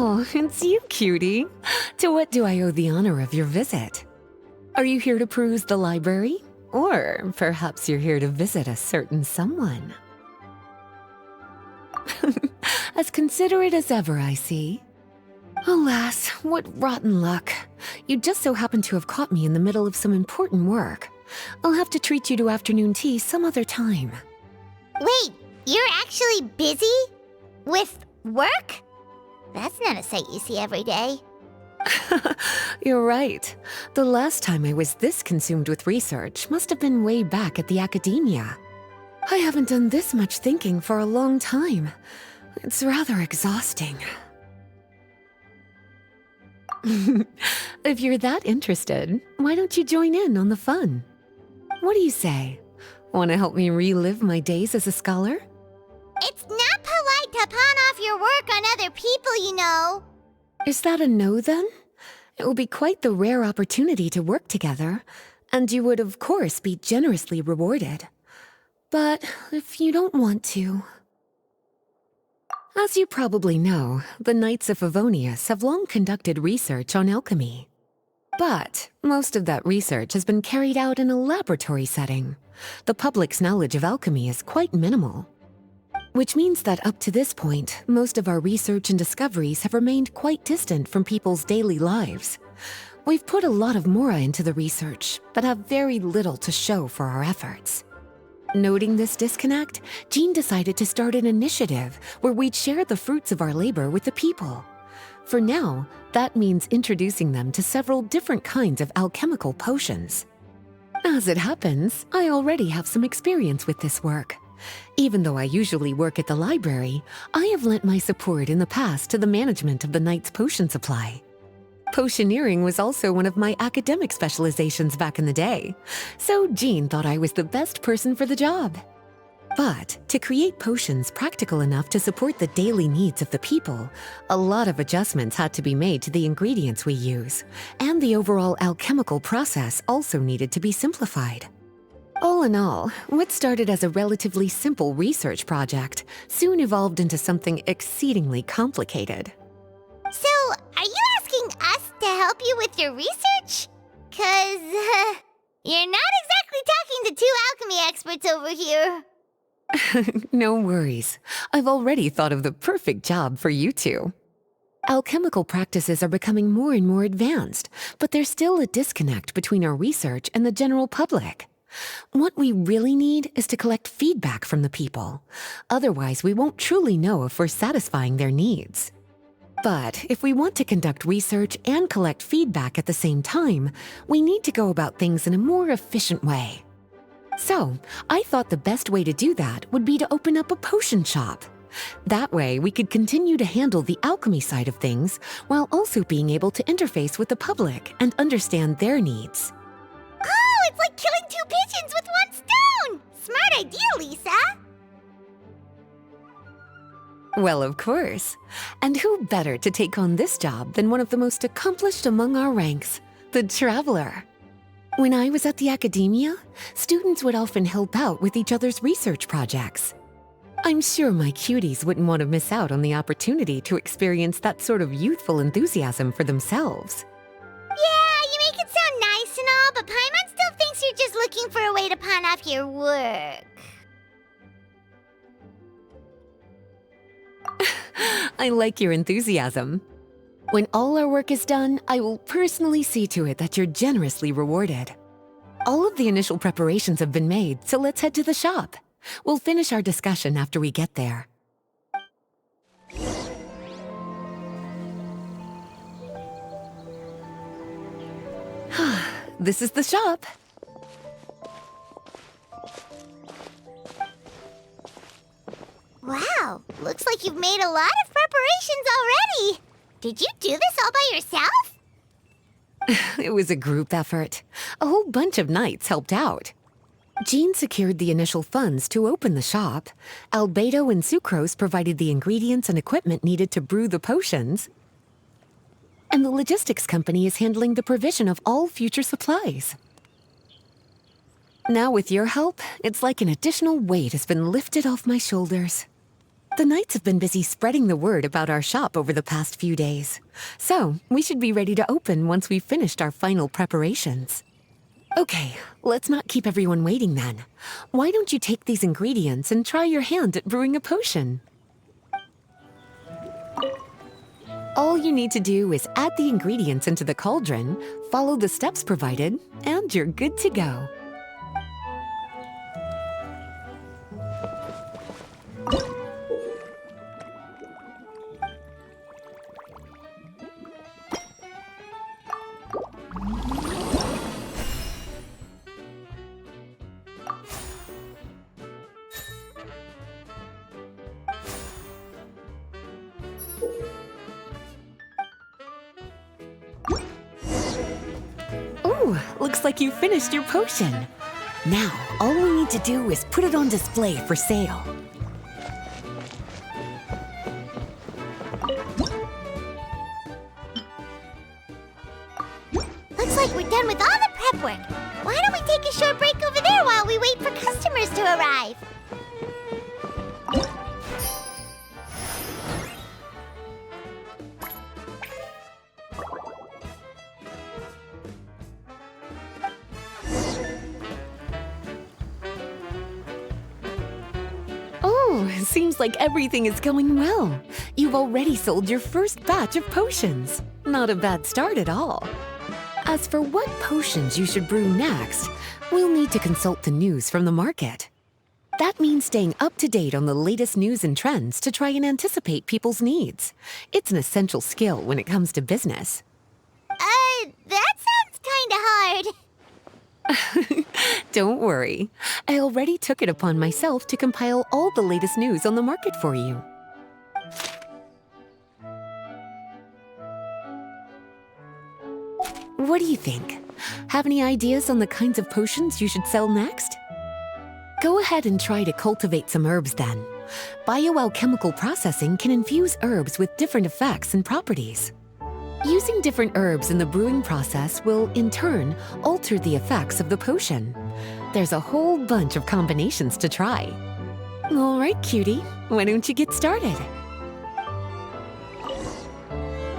Oh, it's you, cutie. To what do I owe the honor of your visit? Are you here to peruse the library? Or perhaps you're here to visit a certain someone? As considerate as ever, I see. Alas, what rotten luck. You just so happen to have caught me in the middle of some important work. I'll have to treat you to afternoon tea some other time. Wait, you're actually busy? With work? That's not a sight you see every day. You're right. The last time I was this consumed with research must have been way back at the academia. I haven't done this much thinking for a long time. It's rather exhausting. If you're that interested, why don't you join in on the fun? What do you say? Want to help me relive my days as a scholar? It's not polite to pawn off your work on other people, you know. Is that a no, then? It will be quite the rare opportunity to work together, and you would, of course, be generously rewarded. But if you don't want to... As you probably know, the Knights of Favonius have long conducted research on alchemy. But most of that research has been carried out in a laboratory setting. The public's knowledge of alchemy is quite minimal. Which means that up to this point, most of our research and discoveries have remained quite distant from people's daily lives. We've put a lot of mora into the research, but have very little to show for our efforts. Noting this disconnect, Jean decided to start an initiative where we'd share the fruits of our labor with the people. For now, that means introducing them to several different kinds of alchemical potions. As it happens, I already have some experience with this work. Even though I usually work at the library, I have lent my support in the past to the management of the Knight's potion supply. Potioneering was also one of my academic specializations back in the day, so Jean thought I was the best person for the job. But to create potions practical enough to support the daily needs of the people, a lot of adjustments had to be made to the ingredients we use, and the overall alchemical process also needed to be simplified. All in all, what started as a relatively simple research project soon evolved into something exceedingly complicated. So, are you asking us to help you with your research? 'Cause, you're not exactly talking to two alchemy experts over here. No worries. I've already thought of the perfect job for you two. Alchemical practices are becoming more and more advanced, but there's still a disconnect between our research and the general public. What we really need is to collect feedback from the people. Otherwise, we won't truly know if we're satisfying their needs. But if we want to conduct research and collect feedback at the same time, we need to go about things in a more efficient way. So, I thought the best way to do that would be to open up a potion shop. That way, we could continue to handle the alchemy side of things while also being able to interface with the public and understand their needs. Oh, it's like killing two pigeons with one stone! Smart idea, Lisa! Well, of course. And who better to take on this job than one of the most accomplished among our ranks, the Traveler? When I was at the academia, students would often help out with each other's research projects. I'm sure my cuties wouldn't want to miss out on the opportunity to experience that sort of youthful enthusiasm for themselves. Yeah, you make it sound nice and all, but Paimon still thinks you're just looking for a way to pawn off your work. I like your enthusiasm. When all our work is done, I will personally see to it that you're generously rewarded. All of the initial preparations have been made, so let's head to the shop. We'll finish our discussion after we get there. This is the shop. Wow, looks like you've made a lot of preparations already. Did you do this all by yourself? It was a group effort. A whole bunch of knights helped out. Jean secured the initial funds to open the shop. Albedo and Sucrose provided the ingredients and equipment needed to brew the potions. And the logistics company is handling the provision of all future supplies. Now with your help, it's like an additional weight has been lifted off my shoulders. The Knights have been busy spreading the word about our shop over the past few days. So, we should be ready to open once we've finished our final preparations. Okay, let's not keep everyone waiting then. Why don't you take these ingredients and try your hand at brewing a potion? All you need to do is add the ingredients into the cauldron, follow the steps provided, and you're good to go. Ooh, looks like you finished your potion. Now, all we need to do is put it on display for sale. Looks like we're done with all the prep work. Why don't we take a short break over there while we wait for customers to arrive? Oh, seems like everything is going well. You've already sold your first batch of potions. Not a bad start at all. As for what potions you should brew next, we'll need to consult the news from the market. That means staying up to date on the latest news and trends to try and anticipate people's needs. It's an essential skill when it comes to business. That sounds kinda hard. Don't worry. I already took it upon myself to compile all the latest news on the market for you. What do you think? Have any ideas on the kinds of potions you should sell next? Go ahead and try to cultivate some herbs then. Bioalchemical processing can infuse herbs with different effects and properties. Using different herbs in the brewing process will, in turn, alter the effects of the potion. There's a whole bunch of combinations to try. All right, cutie, why don't you get started?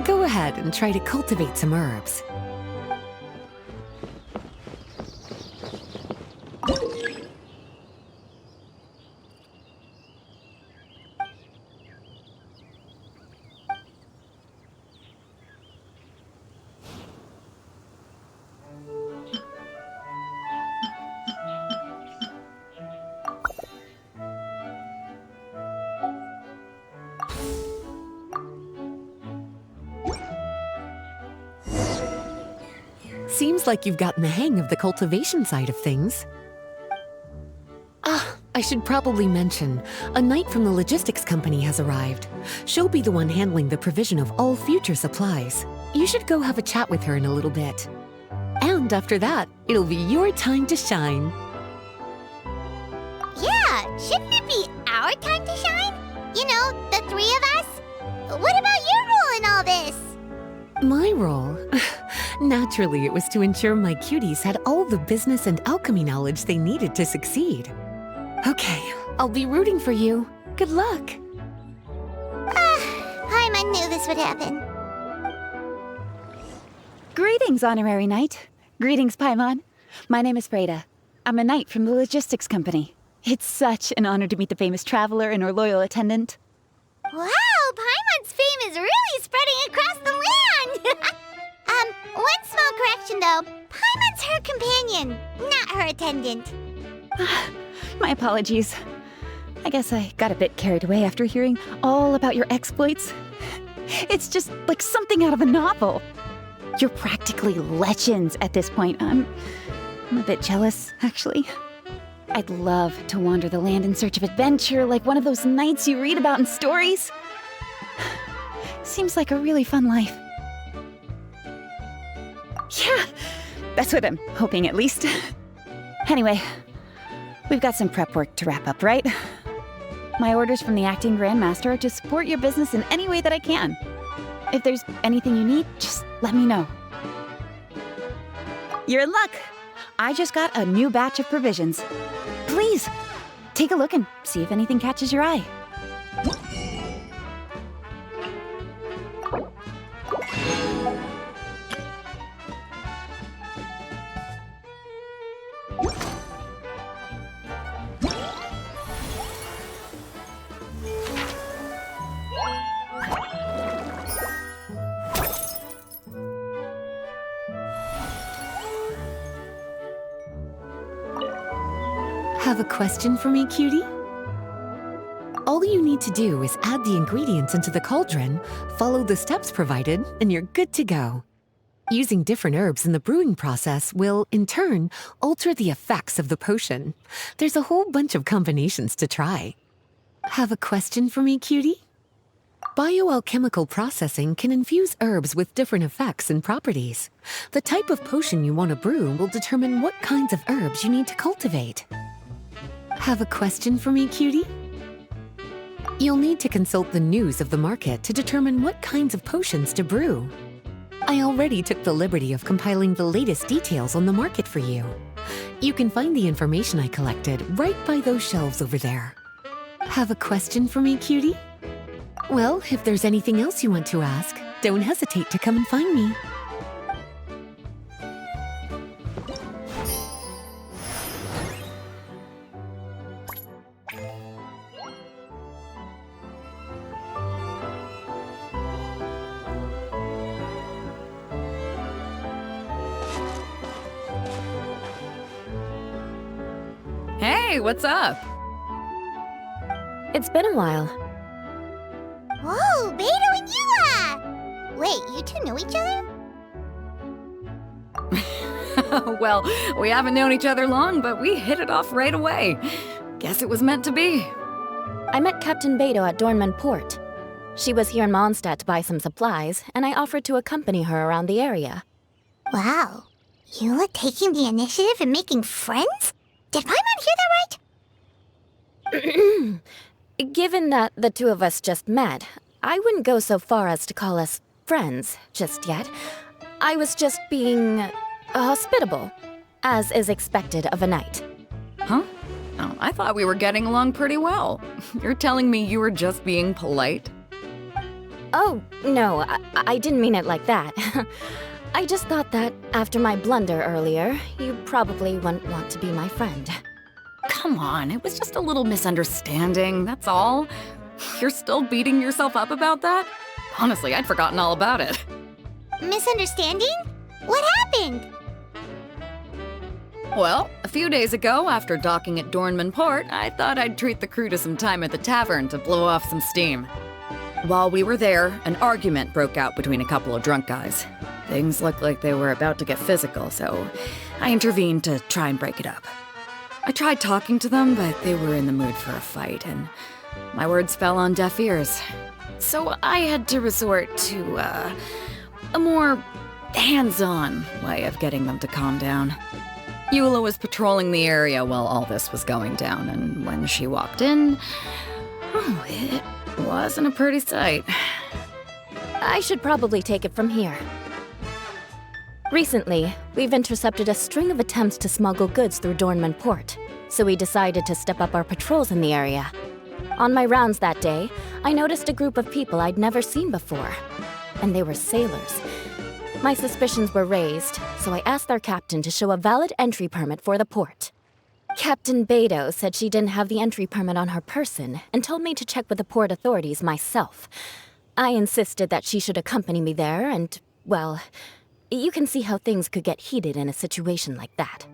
Go ahead and try to cultivate some herbs. Seems like you've gotten the hang of the cultivation side of things. I should probably mention, a knight from the logistics company has arrived. She'll be the one handling the provision of all future supplies. You should go have a chat with her in a little bit. And after that, it'll be your time to shine. Yeah, shouldn't it be our time to shine? You know, the three of us? What about your role in all this? My role? Naturally, it was to ensure my cuties had all the business and alchemy knowledge they needed to succeed. Okay, I'll be rooting for you. Good luck. Paimon knew this would happen. Greetings, Honorary Knight. Greetings, Paimon. My name is Freda. I'm a knight from the logistics company. It's such an honor to meet the famous traveler and her loyal attendant. Wow, Paimon's fame is really spreading across the land! One small correction though. Paimon's her companion, not her attendant. My apologies. I guess I got a bit carried away after hearing all about your exploits. It's just like something out of a novel. You're practically legends at this point. I'm a bit jealous, actually. I'd love to wander the land in search of adventure like one of those knights you read about in stories. Seems like a really fun life. Yeah, that's what I'm hoping at least. Anyway, we've got some prep work to wrap up, right? My orders from the acting Grandmaster are to support your business in any way that I can. If there's anything you need, just let me know. You're in luck. I just got a new batch of provisions. Please, take a look and see if anything catches your eye. Have a question for me, cutie? All you need to do is add the ingredients into the cauldron, follow the steps provided, and you're good to go. Using different herbs in the brewing process will, in turn, alter the effects of the potion. There's a whole bunch of combinations to try. Have a question for me, cutie? Bioalchemical processing can infuse herbs with different effects and properties. The type of potion you want to brew will determine what kinds of herbs you need to cultivate. Have a question for me, cutie? You'll need to consult the news of the market to determine what kinds of potions to brew. I already took the liberty of compiling the latest details on the market for you. You can find the information I collected right by those shelves over there. Have a question for me, cutie? Well, if there's anything else you want to ask, don't hesitate to come and find me. Hey, what's up? It's been a while. Whoa, Beto and Eula! Wait, you two know each other? Well, we haven't known each other long, but we hit it off right away. Guess it was meant to be. I met Captain Beto at Dornman Port. She was here in Mondstadt to buy some supplies, and I offered to accompany her around the area. Wow. Eula taking the initiative and making friends? Did Paimon hear that right? Given that the two of us just met, I wouldn't go so far as to call us friends just yet. I was just being hospitable, as is expected of a knight. Huh? Oh, I thought we were getting along pretty well. You're telling me you were just being polite? Oh, no, I didn't mean it like that. I just thought that after my blunder earlier, you probably wouldn't want to be my friend. Come on, it was just a little misunderstanding, that's all. You're still beating yourself up about that? Honestly, I'd forgotten all about it. Misunderstanding? What happened? Well, a few days ago, after docking at Dornman Port, I thought I'd treat the crew to some time at the tavern to blow off some steam. While we were there, an argument broke out between a couple of drunk guys. Things looked like they were about to get physical, so I intervened to try and break it up. I tried talking to them, but they were in the mood for a fight, and my words fell on deaf ears. So I had to resort to, a more hands-on way of getting them to calm down. Eula was patrolling the area while all this was going down, and when she walked in, oh, it wasn't a pretty sight. I should probably take it from here. Recently, we've intercepted a string of attempts to smuggle goods through Dornman Port, so we decided to step up our patrols in the area. On my rounds that day, I noticed a group of people I'd never seen before, and they were sailors. My suspicions were raised, so I asked their captain to show a valid entry permit for the port. Captain Beto said she didn't have the entry permit on her person and told me to check with the port authorities myself. I insisted that she should accompany me there and, well, you can see how things could get heated in a situation like that.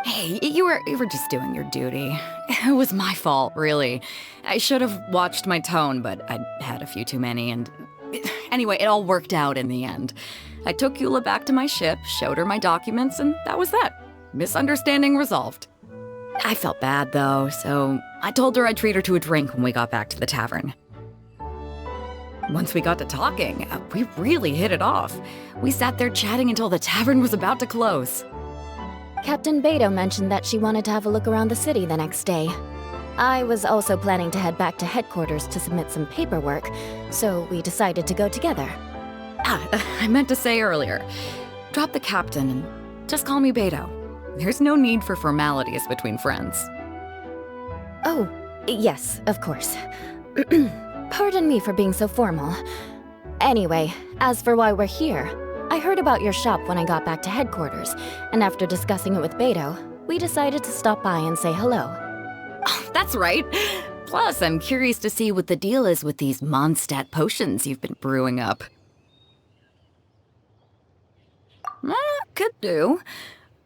Hey, you were just doing your duty. It was my fault, really. I should have watched my tone, but I'd had a few too many, and anyway, it all worked out in the end. I took Eula back to my ship, showed her my documents, and that was that. Misunderstanding resolved. I felt bad, though, so I told her I'd treat her to a drink when we got back to the tavern. Once we got to talking, we really hit it off. We sat there chatting until the tavern was about to close. Captain Beto mentioned that she wanted to have a look around the city the next day. I was also planning to head back to headquarters to submit some paperwork, so we decided to go together. I meant to say earlier, drop the captain and just call me Beto. There's no need for formalities between friends. Oh, yes, of course. Pardon me for being so formal. Anyway, as for why we're here, I heard about your shop when I got back to headquarters, and after discussing it with Beto, we decided to stop by and say hello. Oh, that's right. Plus, I'm curious to see what the deal is with these Mondstadt potions you've been brewing up. Could do.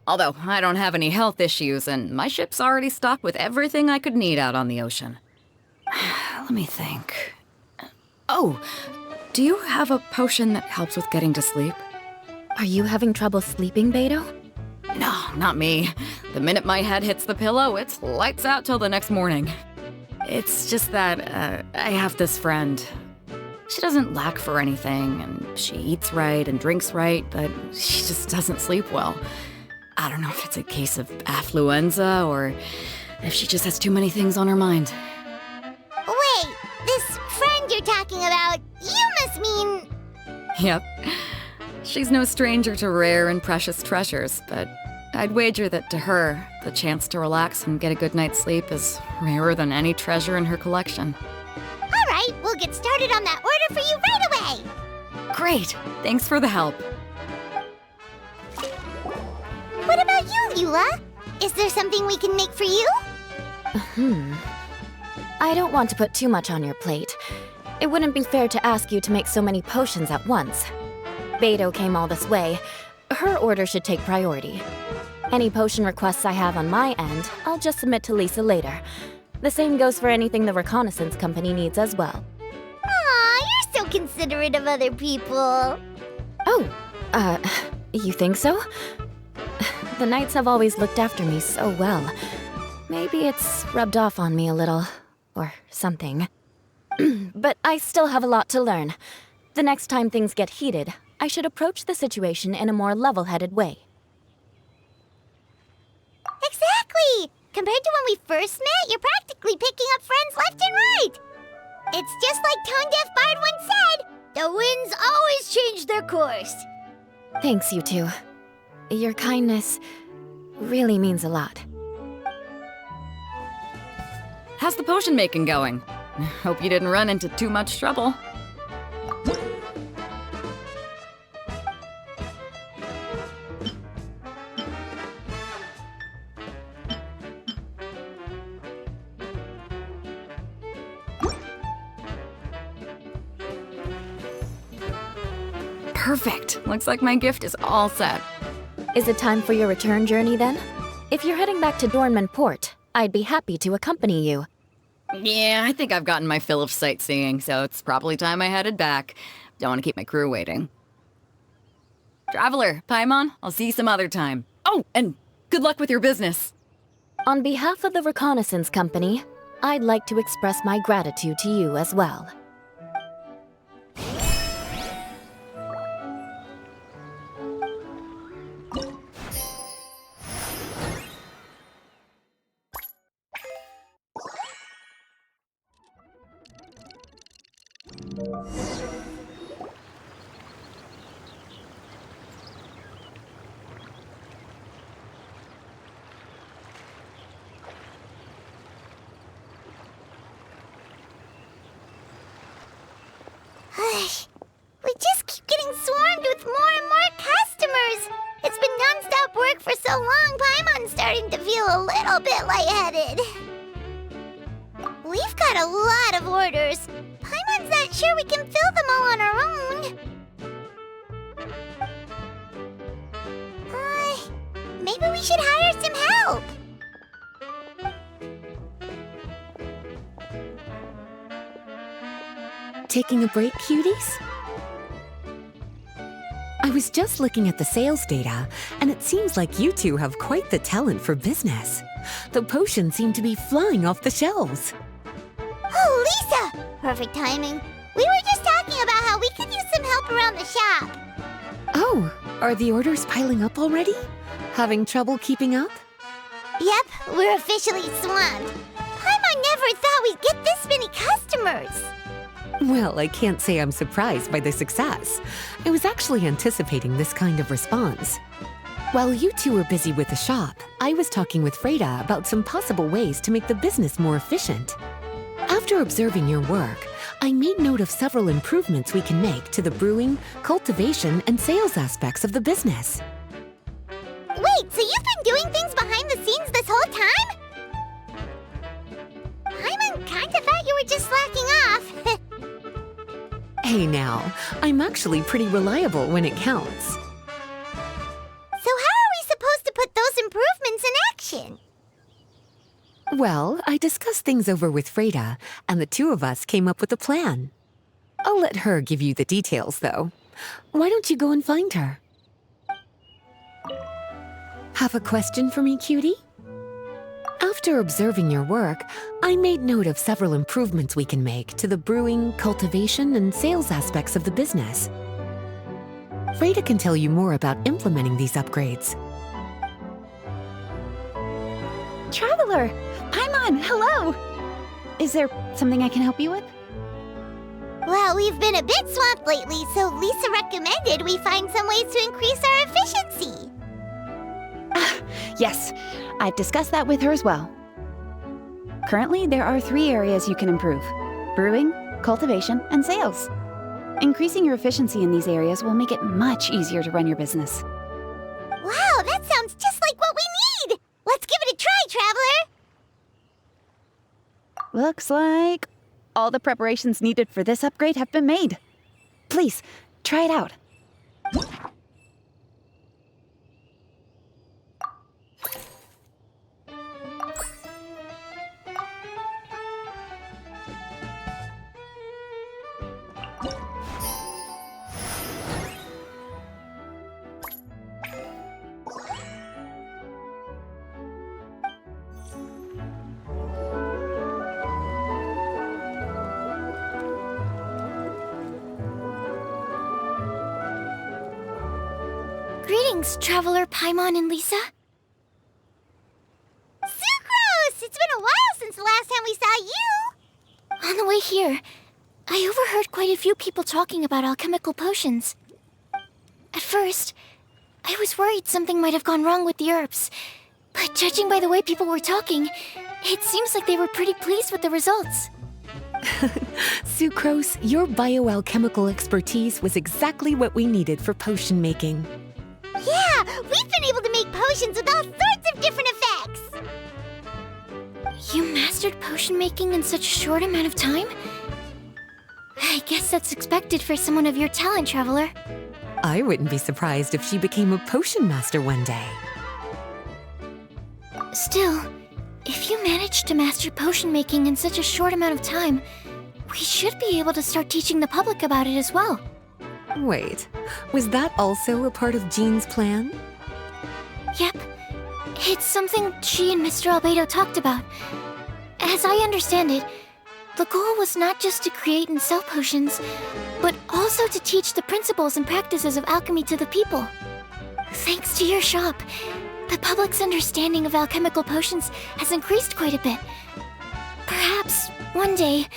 Although I don't have any health issues, and my ship's already stocked with everything I could need out on the ocean. Let me think. Oh, do you have a potion that helps with getting to sleep? Are you having trouble sleeping, Beto? No, not me. The minute my head hits the pillow, it's lights out till the next morning. It's just that I have this friend. She doesn't lack for anything, and she eats right and drinks right, but she just doesn't sleep well. I don't know if it's a case of affluenza or if she just has too many things on her mind. Wait, this friend you're talking about, you must mean... Yep. She's no stranger to rare and precious treasures, but I'd wager that to her, the chance to relax and get a good night's sleep is rarer than any treasure in her collection. All right, we'll get started on that order for you right away. Great! Thanks for the help. What about you, Eula? Is there something we can make for you? I don't want to put too much on your plate. It wouldn't be fair to ask you to make so many potions at once. Beto came all this way. Her order should take priority. Any potion requests I have on my end, I'll just submit to Lisa later. The same goes for anything the reconnaissance company needs as well. Aw, you're so considerate of other people. Oh, you think so? The Knights have always looked after me so well. Maybe it's rubbed off on me a little, or something. But I still have a lot to learn. The next time things get heated, I should approach the situation in a more level-headed way. Exactly! Compared to when we first met, you're practically picking up friends left and right. It's just like Tone Deaf Bard once said, the winds always change their course. Thanks, you two. Your kindness really means a lot. How's the potion making going? Hope you didn't run into too much trouble. Perfect. Looks like my gift is all set. Is it time for your return journey then? If you're heading back to Dornman Port, I'd be happy to accompany you. Yeah, I think I've gotten my fill of sightseeing, so it's probably time I headed back. Don't want to keep my crew waiting. Traveler, Paimon, I'll see you some other time. Oh, and good luck with your business. On behalf of the reconnaissance company, I'd like to express my gratitude to you as well. We just keep getting swarmed with more and more customers. It's been non-stop work for so long, Paimon's starting to feel a little bit lightheaded. We've got a lot of orders. Paimon's not sure we can fill them all on our own. Maybe we should hire some help. Taking a break, cuties? I was just looking at the sales data, and it seems like you two have quite the talent for business. The potions seem to be flying off the shelves. Oh, Lisa! Perfect timing. We were just talking about how we could use some help around the shop. Oh, are the orders piling up already? Having trouble keeping up? Yep, we're officially swamped. Paimon never thought we'd get this many customers. Well, I can't say I'm surprised by the success. I was actually anticipating this kind of response. While you two were busy with the shop, I was talking with Freda about some possible ways to make the business more efficient. After observing your work, I made note of several improvements we can make to the brewing, cultivation, and sales aspects of the business. Wait, so you've been doing things behind the scenes this whole time? Paimon kinda thought you were just slacking off. Hey now, I'm actually pretty reliable when it counts. So how are we supposed to put Well, I discussed things over with Freda, and the two of us came up with a plan. I'll let her give you the details, though. Why don't you go and find her? Have a question for me, cutie? After observing your work, I made note of several improvements we can make to the brewing, cultivation, and sales aspects of the business. Freda can tell you more about implementing these upgrades. Traveler! Paimon, hello! Is there something I can help you with? Well, we've been a bit swamped lately, so Lisa recommended we find some ways to increase our efficiency. Yes, I've discussed that with her as well. Currently, there are 3 areas you can improve: brewing, cultivation, and sales. Increasing your efficiency in these areas will make it much easier to run your business. Wow, that sounds just like what we need! Let's give it a try, Traveler! Looks like all the preparations needed for this upgrade have been made. Please, try it out. Greetings, Traveler Paimon and Lisa. Sucrose! It's been a while since the last time we saw you! On the way here, I overheard quite a few people talking about alchemical potions. At first, I was worried something might have gone wrong with the herbs, but judging by the way people were talking, it seems like they were pretty pleased with the results. Sucrose, your bioalchemical expertise was exactly what we needed for potion making. Yeah, we've been able to make potions with all sorts of different effects! You mastered potion making in such a short amount of time? I guess that's expected for someone of your talent, Traveler. I wouldn't be surprised if she became a potion master one day. Still, if you managed to master potion making in such a short amount of time, we should be able to start teaching the public about it as well. Wait, was that also a part of Jean's plan? Yep. It's something she and Mr. Albedo talked about. As I understand it, the goal was not just to create and sell potions, but also to teach the principles and practices of alchemy to the people. Thanks to your shop, the public's understanding of alchemical potions has increased quite a bit. Perhaps, one day,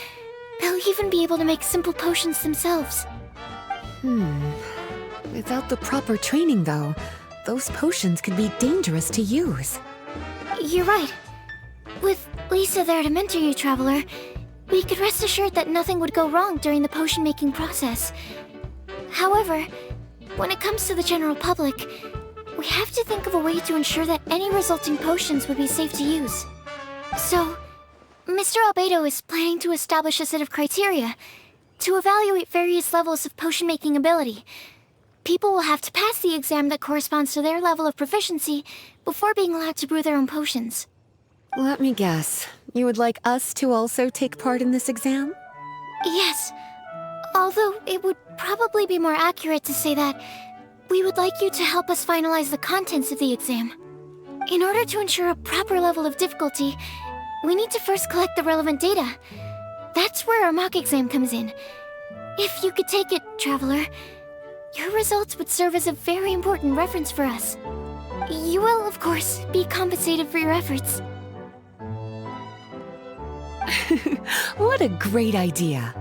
they'll even be able to make simple potions themselves. Without the proper training, though, those potions could be dangerous to use. You're right. With Lisa there to mentor you, Traveler, we could rest assured that nothing would go wrong during the potion-making process. However, when it comes to the general public, we have to think of a way to ensure that any resulting potions would be safe to use. So, Mr. Albedo is planning to establish a set of criteria to evaluate various levels of potion-making ability. People will have to pass the exam that corresponds to their level of proficiency before being allowed to brew their own potions. Let me guess. You would like us to also take part in this exam? Yes. Although it would probably be more accurate to say that we would like you to help us finalize the contents of the exam. In order to ensure a proper level of difficulty, we need to first collect the relevant data. That's where our mock exam comes in. If you could take it, Traveler, your results would serve as a very important reference for us. You will, of course, be compensated for your efforts. What a great idea!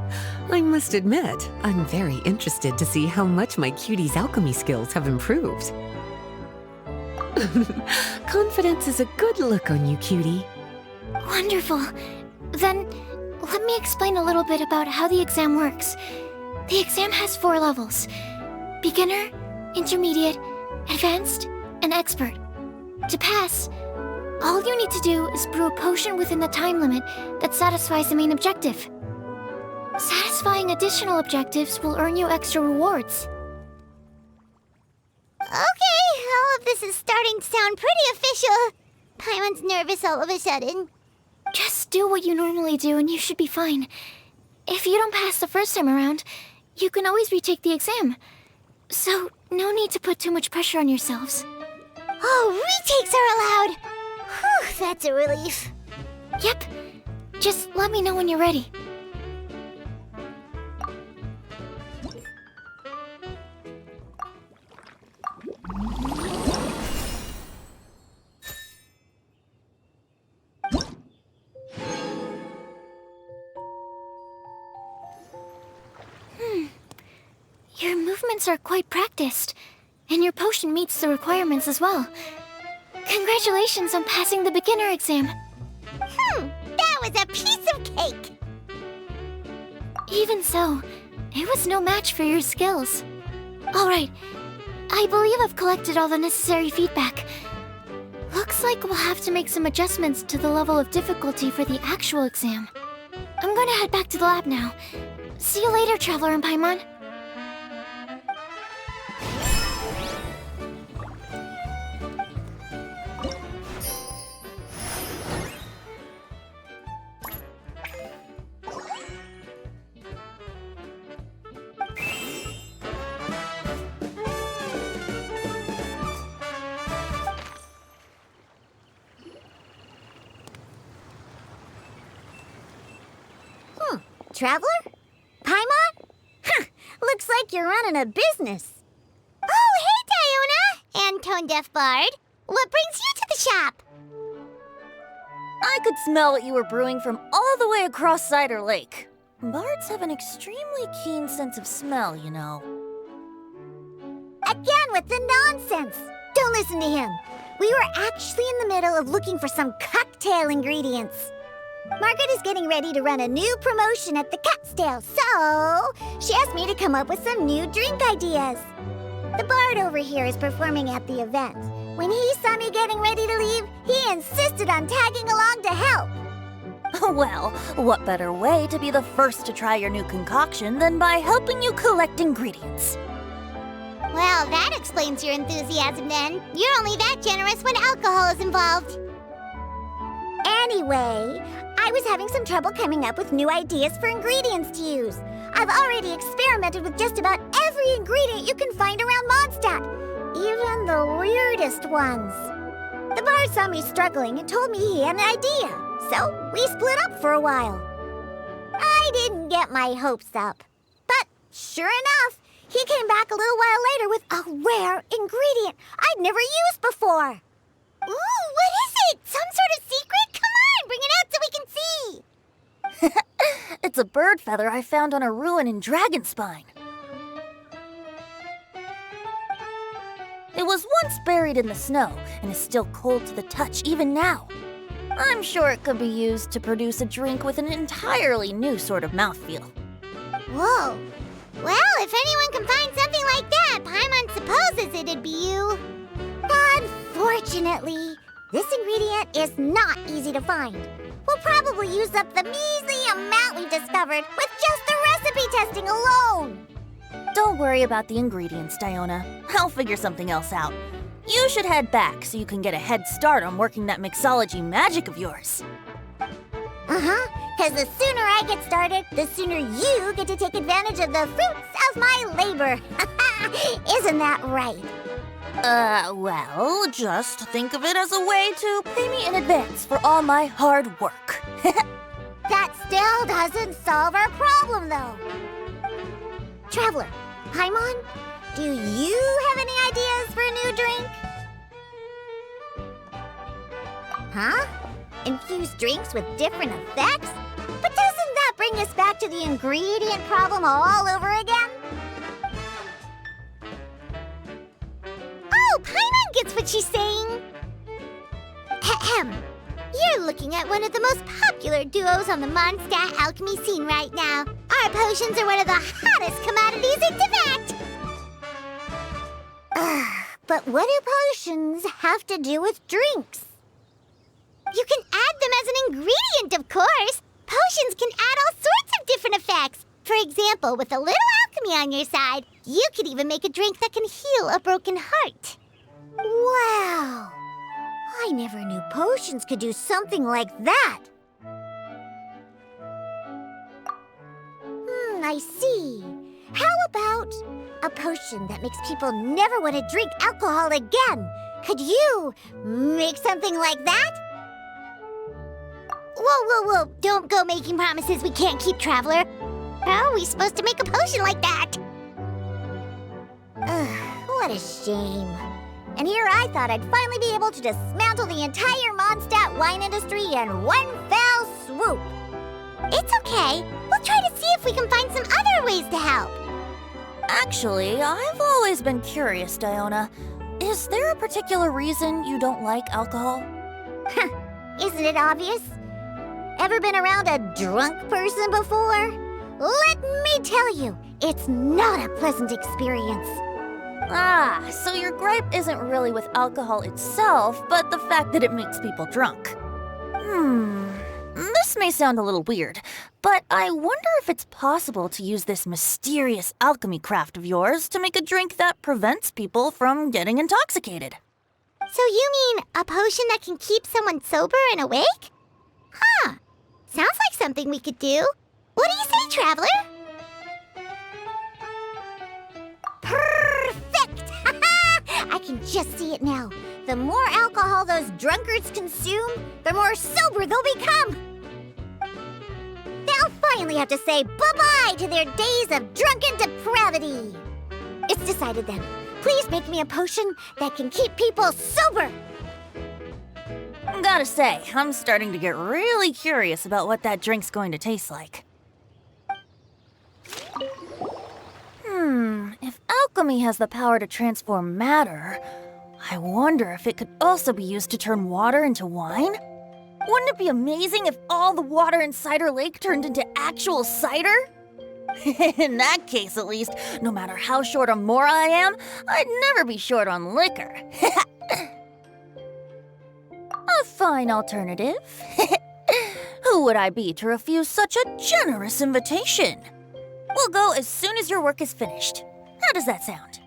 I must admit, I'm very interested to see how much my cutie's alchemy skills have improved. Confidence is a good look on you, cutie. Wonderful. Then, let me explain a little bit about how the exam works. The exam has 4 levels: beginner, intermediate, advanced, and expert. To pass, all you need to do is brew a potion within the time limit that satisfies the main objective. Satisfying additional objectives will earn you extra rewards. Okay, all of this is starting to sound pretty official. Paimon's nervous all of a sudden. do what you normally do and you should be fine. If you don't pass the first time around, you can always retake the exam. So, no need to put too much pressure on yourselves. Oh, retakes are allowed! Whew, that's a relief. Yep. Just let me know when you're ready. Your movements are quite practiced, and your potion meets the requirements as well. Congratulations on passing the beginner exam. That was a piece of cake! Even so, it was no match for your skills. Alright, I believe I've collected all the necessary feedback. Looks like we'll have to make some adjustments to the level of difficulty for the actual exam. I'm gonna head back to the lab now. See you later, Traveler and Paimon. Traveler? Paimon? Huh, looks like you're running a business. Oh, hey, Diona! And Tone Deaf Bard. What brings you to the shop? I could smell what you were brewing from all the way across Cider Lake. Bards have an extremely keen sense of smell, you know. Again with the nonsense. Don't listen to him. We were actually in the middle of looking for some cocktail ingredients. Margaret is getting ready to run a new promotion at the Catstail, so she asked me to come up with some new drink ideas. The bard over here is performing at the event. When he saw me getting ready to leave, he insisted on tagging along to help. Well, what better way to be the first to try your new concoction than by helping you collect ingredients? Well, that explains your enthusiasm then. You're only that generous when alcohol is involved. Anyway, I was having some trouble coming up with new ideas for ingredients to use. I've already experimented with just about every ingredient you can find around Mondstadt, even the weirdest ones. The bar saw me struggling and told me he had an idea, so we split up for a while. I didn't get my hopes up, but sure enough, he came back a little while later with a rare ingredient I'd never used before. Ooh, what is it? Some sort of secret? Come on, bring it out so we can see. It's a bird feather I found on a ruin in Dragonspine. It was once buried in the snow and is still cold to the touch even now. I'm sure it could be used to produce a drink with an entirely new sort of mouthfeel. Whoa. Well, if anyone can find something like that, Paimon supposes it'd be you. Unfortunately, this ingredient is not easy to find. We'll probably use up the measly amount we've discovered with just the recipe testing alone. Don't worry about the ingredients, Diona. I'll figure something else out. You should head back so you can get a head start on working that mixology magic of yours. Because the sooner I get started, the sooner you get to take advantage of the fruits of my labor. Isn't that right? Well, just think of it as a way to pay me in advance for all my hard work. That still doesn't solve our problem, though. Traveler, Paimon, do you have any ideas for a new drink? Huh? Infused drinks with different effects? But doesn't that bring us back to the ingredient problem all over again? Oh, Paimon gets what she's saying. Ahem. You're looking at one of the most popular duos on the Mondstadt alchemy scene right now. Our potions are one of the hottest commodities in Teyvat. But what do potions have to do with drinks? You can add them as an ingredient, of course. Potions can add all sorts of different effects. For example, with a little alchemy on your side, you could even make a drink that can heal a broken heart. Wow! I never knew potions could do something like that. I see. How about a potion that makes people never want to drink alcohol again? Could you make something like that? Whoa. Don't go making promises we can't keep, Traveler. How are we supposed to make a potion like that? Ugh, what a shame. And here I thought I'd finally be able to dismantle the entire Mondstadt wine industry in one fell swoop. It's okay. We'll try to see if we can find some other ways to help. Actually, I've always been curious, Diona. Is there a particular reason you don't like alcohol? Isn't it obvious? Ever been around a drunk person before? Let me tell you, it's not a pleasant experience. Ah, so your gripe isn't really with alcohol itself, but the fact that it makes people drunk. This may sound a little weird, but I wonder if it's possible to use this mysterious alchemy craft of yours to make a drink that prevents people from getting intoxicated. So you mean a potion that can keep someone sober and awake? Huh. Sounds like something we could do. What do you say, Traveler? Perfect! I can just see it now. The more alcohol those drunkards consume, the more sober they'll become. They'll finally have to say bye-bye to their days of drunken depravity. It's decided then. Please make me a potion that can keep people sober. Gotta say, I'm starting to get really curious about what that drink's going to taste like. If alchemy has the power to transform matter, I wonder if it could also be used to turn water into wine? Wouldn't it be amazing if all the water in Cider Lake turned into actual cider? In that case, at least, no matter how short on more I am, I'd never be short on liquor. A fine alternative. Who would I be to refuse such a generous invitation? We'll go as soon as your work is finished. How does that sound?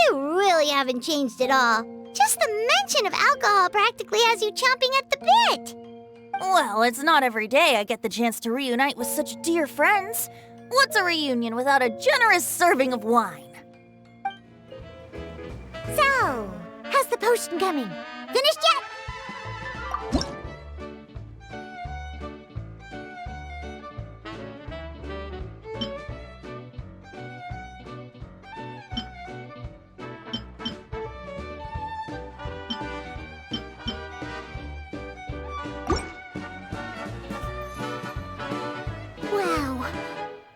You really haven't changed at all. Just the mention of alcohol practically has you chomping at the bit. Well, it's not every day I get the chance to reunite with such dear friends. What's a reunion without a generous serving of wine? So, how's the potion coming? Finished yet?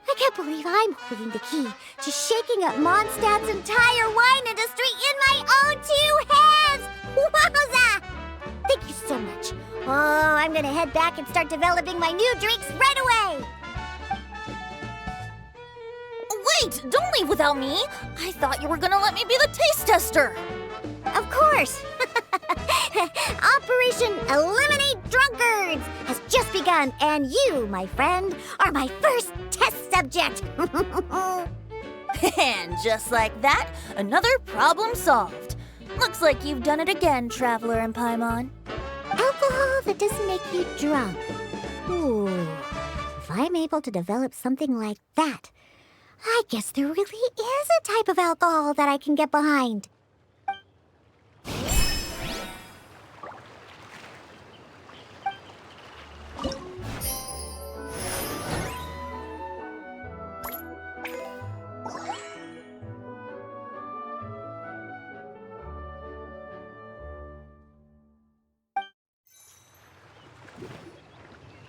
I can't believe I'm holding the key to shaking up Mondstadt's entire wine industry in my own two hands! Wowza! Thank you so much. Oh, I'm gonna head back and start developing my new drinks right away! Wait, don't leave without me! I thought you were gonna let me be the taste tester! Of course! Operation Eliminate Drunkards has just begun, and you, my friend, are my first test subject! And just like that, another problem solved. Looks like you've done it again, Traveler and Paimon. Alcohol that doesn't make you drunk. Ooh, if I'm able to develop something like that, I guess there really is a type of alcohol that I can get behind.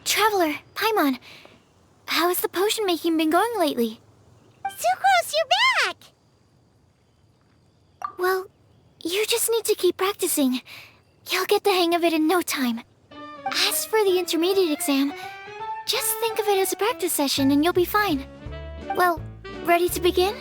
Traveler, Paimon, how has the potion making been going lately? Sucrose, you're back! Well, you just need to keep practicing. You'll get the hang of it in no time. As for the intermediate exam, just think of it as a practice session and you'll be fine. Well, ready to begin?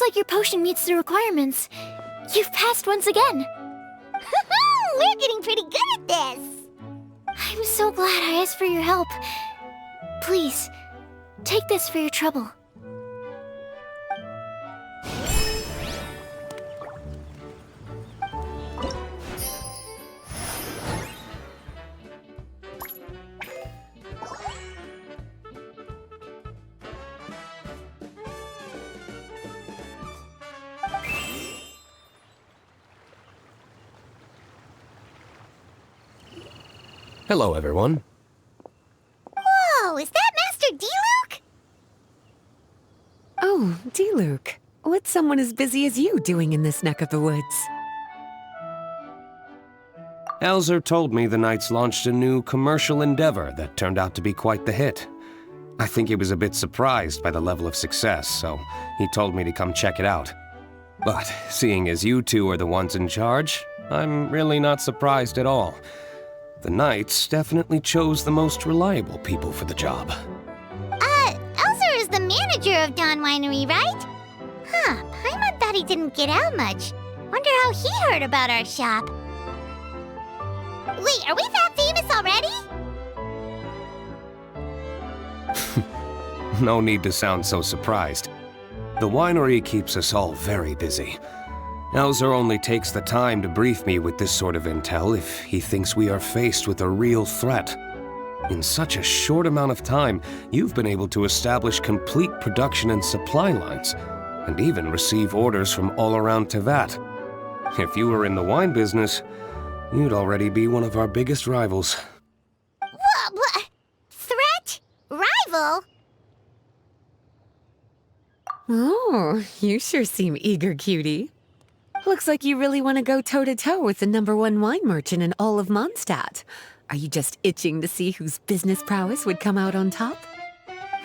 like your potion meets the requirements. You've passed once again. We're getting pretty good at this. I'm so glad I asked for your help. Please, take this for your trouble. Hello, everyone. Whoa, is that Master D-Luke? Oh, D-Luke. What's someone as busy as you doing in this neck of the woods? Elzer told me the Knights launched a new commercial endeavor that turned out to be quite the hit. I think he was a bit surprised by the level of success, so he told me to come check it out. But seeing as you two are the ones in charge, I'm really not surprised at all. The Knights definitely chose the most reliable people for the job. Elzer is the manager of Dawn Winery, right? Huh, Paimon thought he didn't get out much. Wonder how he heard about our shop. Wait, are we that famous already? No need to sound so surprised. The winery keeps us all very busy. Elzer only takes the time to brief me with this sort of intel if he thinks we are faced with a real threat. In such a short amount of time, you've been able to establish complete production and supply lines, and even receive orders from all around Teyvat. If you were in the wine business, you'd already be one of our biggest rivals. What? Threat? Rival? Oh, you sure seem eager, cutie. Looks like you really want to go toe-to-toe with the #1 wine merchant in all of Mondstadt. Are you just itching to see whose business prowess would come out on top?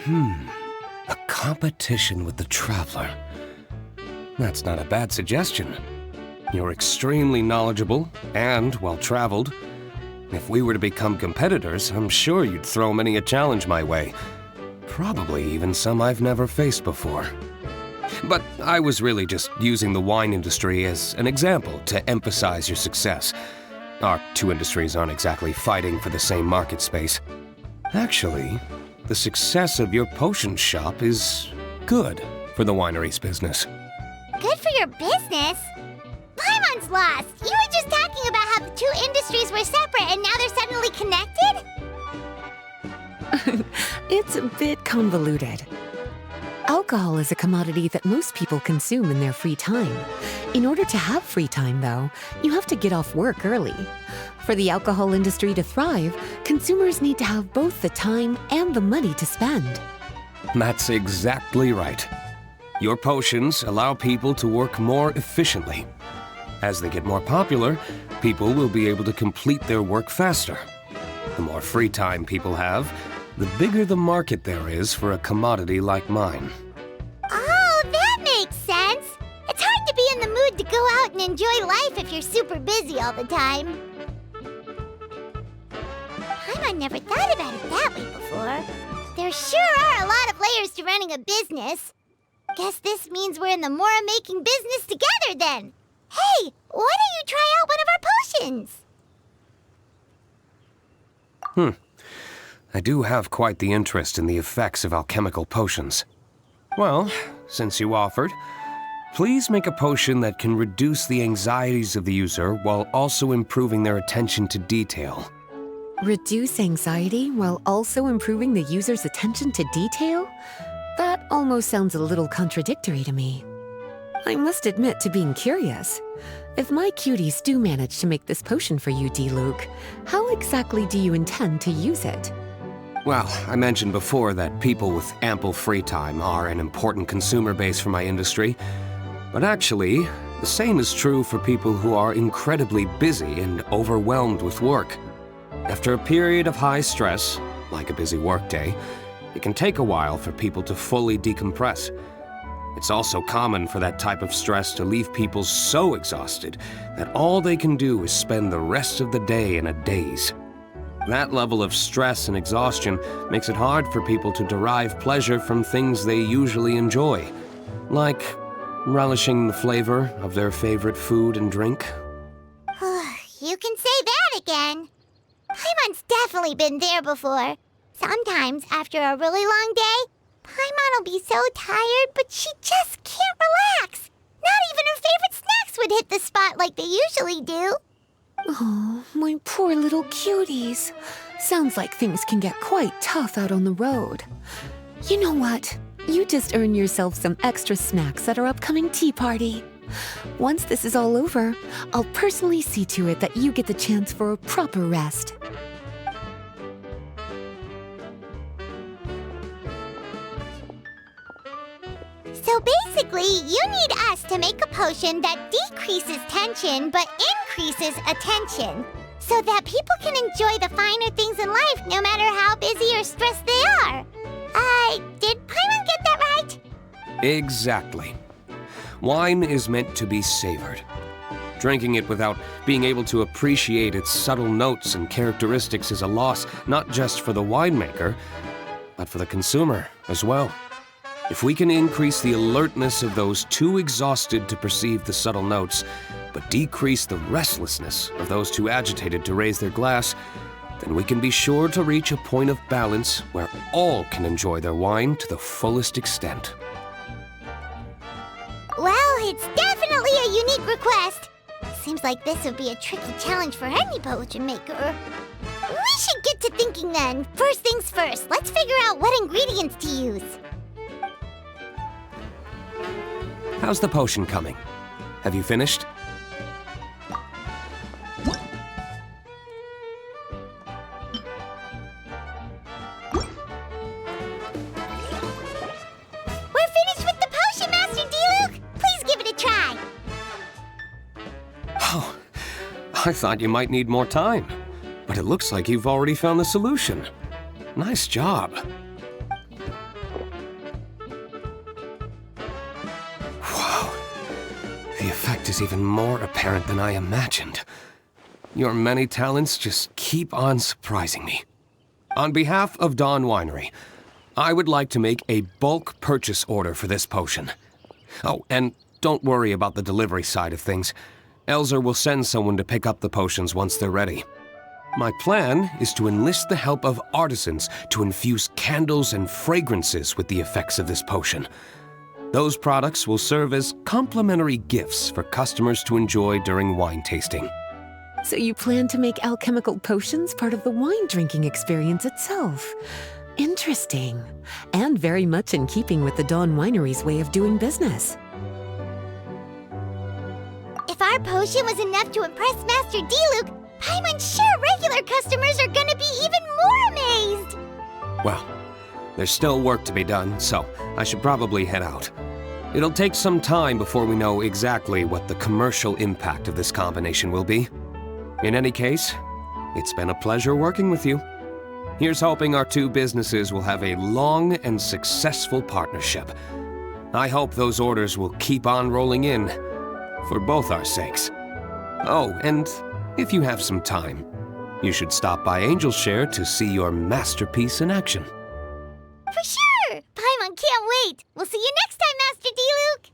A competition with the Traveler. That's not a bad suggestion. You're extremely knowledgeable and well-traveled. If we were to become competitors, I'm sure you'd throw many a challenge my way. Probably even some I've never faced before. But I was really just using the wine industry as an example to emphasize your success. Our two industries aren't exactly fighting for the same market space. Actually, the success of your potion shop is good for the winery's business. Good for your business? Paimon's lost. You were just talking about how the two industries were separate and now they're suddenly connected? It's a bit convoluted. Alcohol is a commodity that most people consume in their free time. In order to have free time, though, you have to get off work early. For the alcohol industry to thrive, consumers need to have both the time and the money to spend. That's exactly right. Your potions allow people to work more efficiently. As they get more popular, people will be able to complete their work faster. The more free time people have, the bigger the market there is for a commodity like mine. Oh, that makes sense. It's hard to be in the mood to go out and enjoy life if you're super busy all the time. Paimon never thought about it that way before. There sure are a lot of layers to running a business. Guess this means we're in the Mora-making business together then. Hey, why don't you try out one of our potions? I do have quite the interest in the effects of alchemical potions. Well, since you offered, please make a potion that can reduce the anxieties of the user while also improving their attention to detail. Reduce anxiety while also improving the user's attention to detail? That almost sounds a little contradictory to me. I must admit to being curious. If my cuties do manage to make this potion for you, D-Luke, how exactly do you intend to use it? Well, I mentioned before that people with ample free time are an important consumer base for my industry. But actually, the same is true for people who are incredibly busy and overwhelmed with work. After a period of high stress, like a busy workday, it can take a while for people to fully decompress. It's also common for that type of stress to leave people so exhausted that all they can do is spend the rest of the day in a daze. That level of stress and exhaustion makes it hard for people to derive pleasure from things they usually enjoy, like relishing the flavor of their favorite food and drink. You can say that again. Paimon's definitely been there before. Sometimes, after a really long day, Paimon will be so tired, but she just can't relax. Not even her favorite snacks would hit the spot like they usually do. Oh, my poor little cuties. Sounds like things can get quite tough out on the road. You know what? You just earn yourself some extra snacks at our upcoming tea party. Once this is all over, I'll personally see to it that you get the chance for a proper rest. So basically, you need us to make a potion that decreases tension but increases attention, so that people can enjoy the finer things in life no matter how busy or stressed they are. Did Paimon get that right? Exactly. Wine is meant to be savored. Drinking it without being able to appreciate its subtle notes and characteristics is a loss not just for the winemaker, but for the consumer as well. If we can increase the alertness of those too exhausted to perceive the subtle notes, but decrease the restlessness of those too agitated to raise their glass, then we can be sure to reach a point of balance where all can enjoy their wine to the fullest extent. Well, it's definitely a unique request. Seems like this would be a tricky challenge for any potion maker. We should get to thinking then. First things first, let's figure out what ingredients to use. How's the potion coming? Have you finished? We're finished with the potion, Master Diluc! Please give it a try! Oh, I thought you might need more time, but it looks like you've already found the solution. Nice job. The effect is even more apparent than I imagined. Your many talents just keep on surprising me. On behalf of Dawn Winery, I would like to make a bulk purchase order for this potion. Oh, and don't worry about the delivery side of things. Elzer will send someone to pick up the potions once they're ready. My plan is to enlist the help of artisans to infuse candles and fragrances with the effects of this potion. Those products will serve as complimentary gifts for customers to enjoy during wine tasting. So you plan to make alchemical potions part of the wine drinking experience itself. Interesting. And very much in keeping with the Dawn Winery's way of doing business. If our potion was enough to impress Master Diluc, Paimon's sure regular customers are gonna be even more amazed! Well, there's still work to be done, so I should probably head out. It'll take some time before we know exactly what the commercial impact of this combination will be. In any case, it's been a pleasure working with you. Here's hoping our two businesses will have a long and successful partnership. I hope those orders will keep on rolling in, for both our sakes. Oh, and if you have some time, you should stop by Angel's Share to see your masterpiece in action. For sure! Paimon can't wait! We'll see you next time, Master Diluc!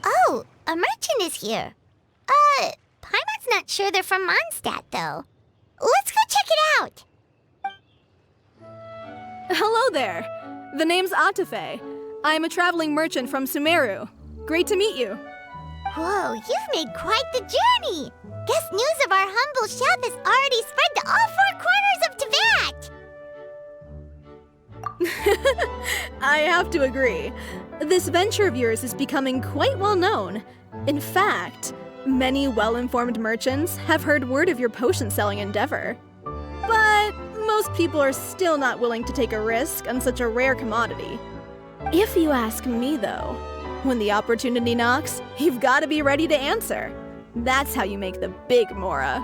Oh, a merchant is here. Paimon's not sure they're from Mondstadt, though. Let's go check it out! Hello there. The name's Atafe. I'm a traveling merchant from Sumeru. Great to meet you. Whoa, you've made quite the journey! Guess news of our humble chef has already spread to all four corners of Teyvat! I have to agree. This venture of yours is becoming quite well known. In fact, many well-informed merchants have heard word of your potion-selling endeavor. But most people are still not willing to take a risk on such a rare commodity. If you ask me, though, when the opportunity knocks, you've got to be ready to answer. That's how you make the big Mora.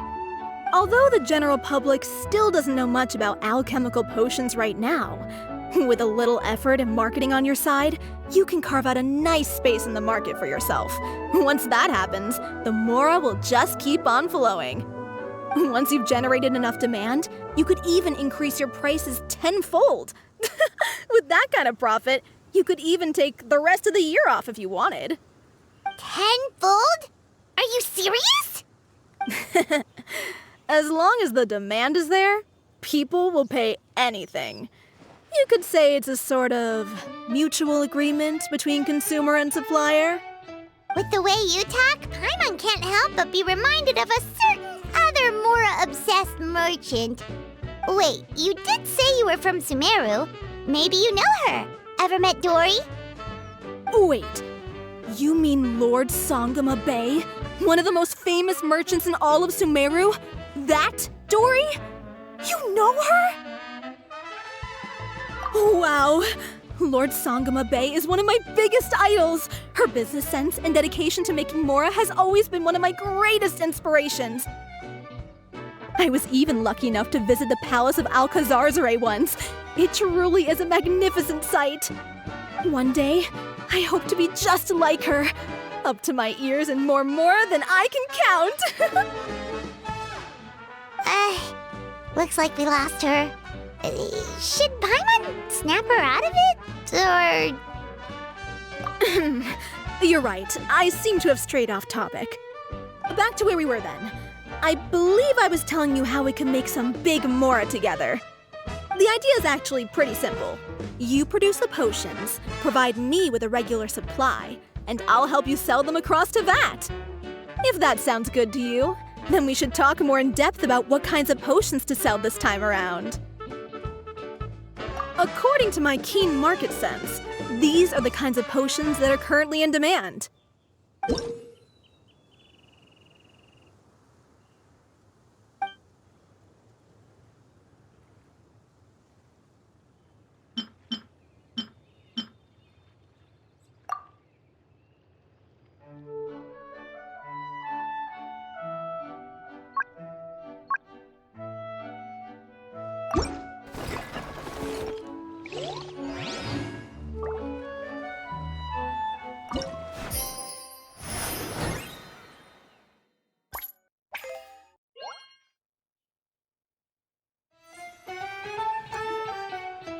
Although the general public still doesn't know much about alchemical potions right now, with a little effort and marketing on your side, you can carve out a nice space in the market for yourself. Once that happens, the Mora will just keep on flowing. Once you've generated enough demand, you could even increase your prices tenfold. With that kind of profit, you could even take the rest of the year off if you wanted. Tenfold? Are you serious? As long as the demand is there, people will pay anything. You could say it's a sort of mutual agreement between consumer and supplier. With the way you talk, Paimon can't help but be reminded of a certain other Mora-obsessed merchant. Wait, you did say you were from Sumeru. Maybe you know her. Ever met Dory? Wait, you mean Lord Sangama Bay? One of the most famous merchants in all of Sumeru? That Dory? You know her? Wow! Lord Sangama Bay is one of my biggest idols! Her business sense and dedication to making Mora has always been one of my greatest inspirations. I was even lucky enough to visit the Palace of Alcazarzare once. It truly is a magnificent sight. One day, I hope to be just like her. Up to my ears in more Mora than I can count! Looks like we lost her. Should Paimon snap her out of it? Or... You're right. I seem to have strayed off topic. Back to where we were then. I believe I was telling you how we can make some big Mora together. The idea is actually pretty simple. You produce the potions, provide me with a regular supply, and I'll help you sell them across Teyvat. If that sounds good to you, then we should talk more in depth about what kinds of potions to sell this time around. According to my keen market sense, these are the kinds of potions that are currently in demand.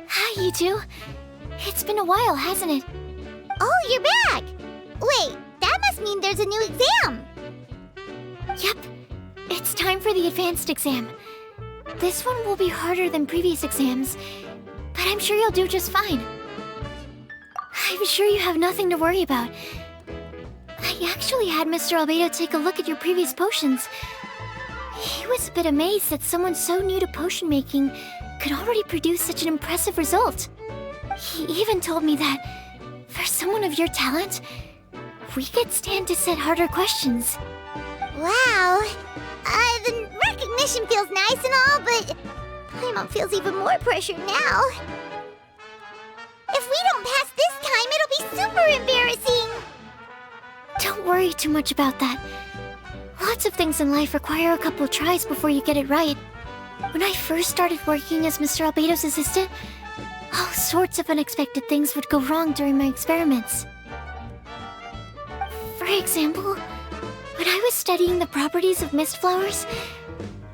Hi, you two. It's been a while, hasn't it? Oh, you're back! Wait, that must mean there's a new exam! Yep. It's time for the advanced exam. This one will be harder than previous exams, but I'm sure you'll do just fine. I'm sure you have nothing to worry about. I actually had Mr. Albedo take a look at your previous potions. He was a bit amazed that someone so new to potion making could already produce such an impressive result. He even told me that, for someone of your talent, we could stand to set harder questions. Wow. The recognition feels nice and all, but Paimon feels even more pressure now. If we don't pass this time, it'll be super embarrassing. Don't worry too much about that. Lots of things in life require a couple tries before you get it right. When I first started working as Mr. Albedo's assistant, all sorts of unexpected things would go wrong during my experiments. For example, when I was studying the properties of mist flowers,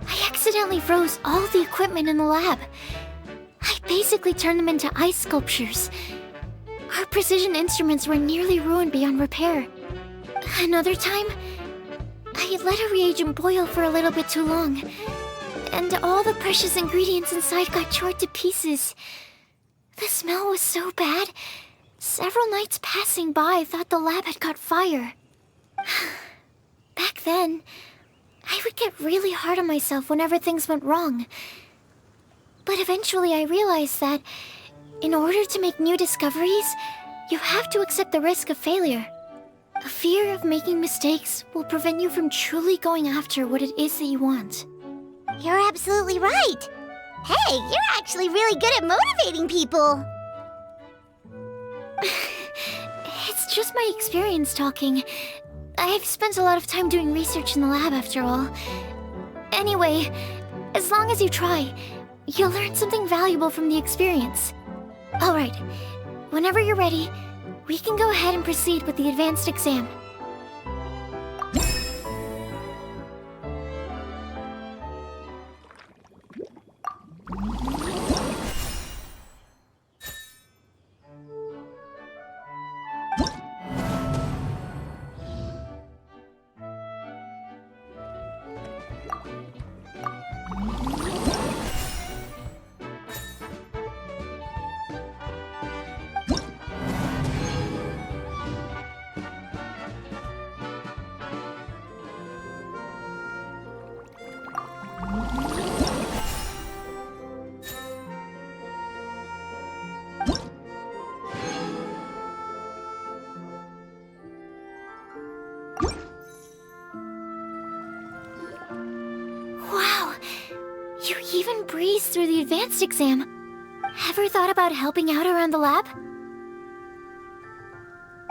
I accidentally froze all the equipment in the lab. I basically turned them into ice sculptures. Our precision instruments were nearly ruined beyond repair. Another time, I let a reagent boil for a little bit too long, and all the precious ingredients inside got chored to pieces. The smell was so bad, several nights passing by thought the lab had caught fire. Back then, I would get really hard on myself whenever things went wrong. But eventually I realized that in order to make new discoveries, you have to accept the risk of failure. A fear of making mistakes will prevent you from truly going after what it is that you want. You're absolutely right. Hey, you're actually really good at motivating people. It's just my experience talking. I've spent a lot of time doing research in the lab after all. Anyway, as long as you try, you'll learn something valuable from the experience. Alright, whenever you're ready, we can go ahead and proceed with the advanced exam. Wow, you even breezed through the advanced exam. Ever thought about helping out around the lab?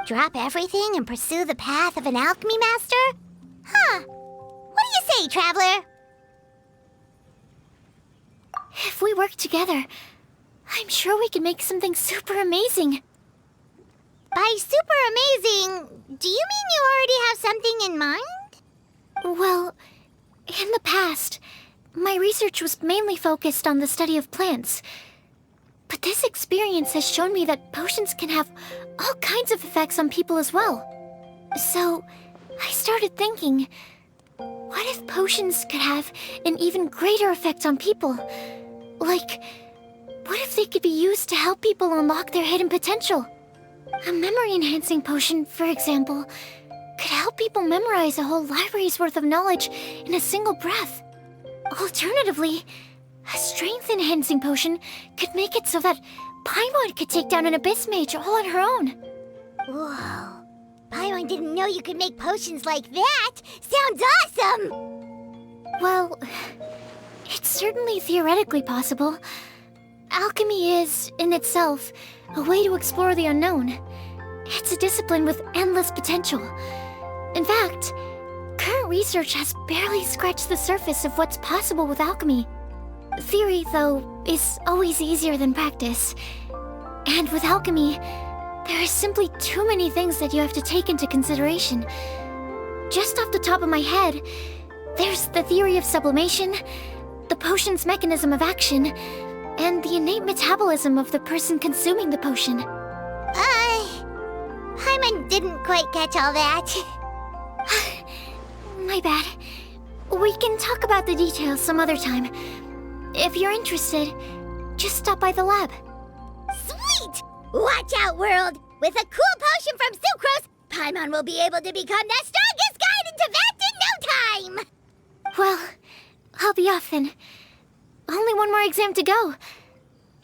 Drop everything and pursue the path of an alchemy master? Huh. What do you say, Traveler? If we work together, I'm sure we can make something super amazing. By super amazing, do you mean you already have something in mind? Well, in the past, my research was mainly focused on the study of plants. But this experience has shown me that potions can have all kinds of effects on people as well. So, I started thinking, what if potions could have an even greater effect on people? Like, what if they could be used to help people unlock their hidden potential? A memory-enhancing potion, for example, could help people memorize a whole library's worth of knowledge in a single breath. Alternatively, a strength-enhancing potion could make it so that Paimon could take down an Abyss Mage all on her own. Whoa. Paimon didn't know you could make potions like that! Sounds awesome! Well, it's certainly theoretically possible. Alchemy is, in itself, a way to explore the unknown. It's a discipline with endless potential. In fact, current research has barely scratched the surface of what's possible with alchemy. Theory, though, is always easier than practice. And with alchemy, there are simply too many things that you have to take into consideration. Just off the top of my head, there's the theory of sublimation, the potion's mechanism of action, and the innate metabolism of the person consuming the potion. Paimon didn't quite catch all that. My bad. We can talk about the details some other time. If you're interested, just stop by the lab. Sweet! Watch out, world! With a cool potion from Sucrose, Paimon will be able to become the strongest guide in Teyvat in no time! Well, I'll be off then. Only one more exam to go.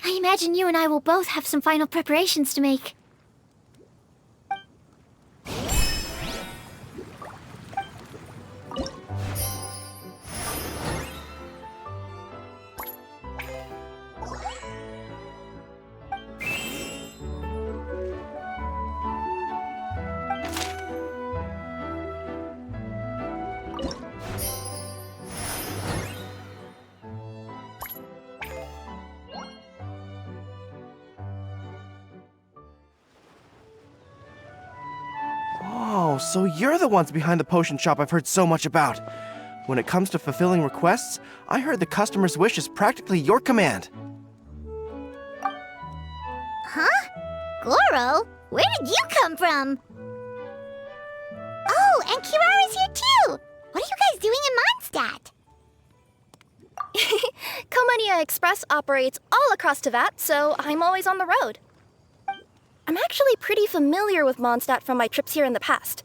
I imagine you and I will both have some final preparations to make. Oh, so you're the ones behind the potion shop I've heard so much about. When it comes to fulfilling requests, I heard the customer's wish is practically your command. Huh? Goro? Where did you come from? Oh, and Kirara's here too! What are you guys doing in Mondstadt? Comania Express operates all across Teyvat, so I'm always on the road. I'm actually pretty familiar with Mondstadt from my trips here in the past.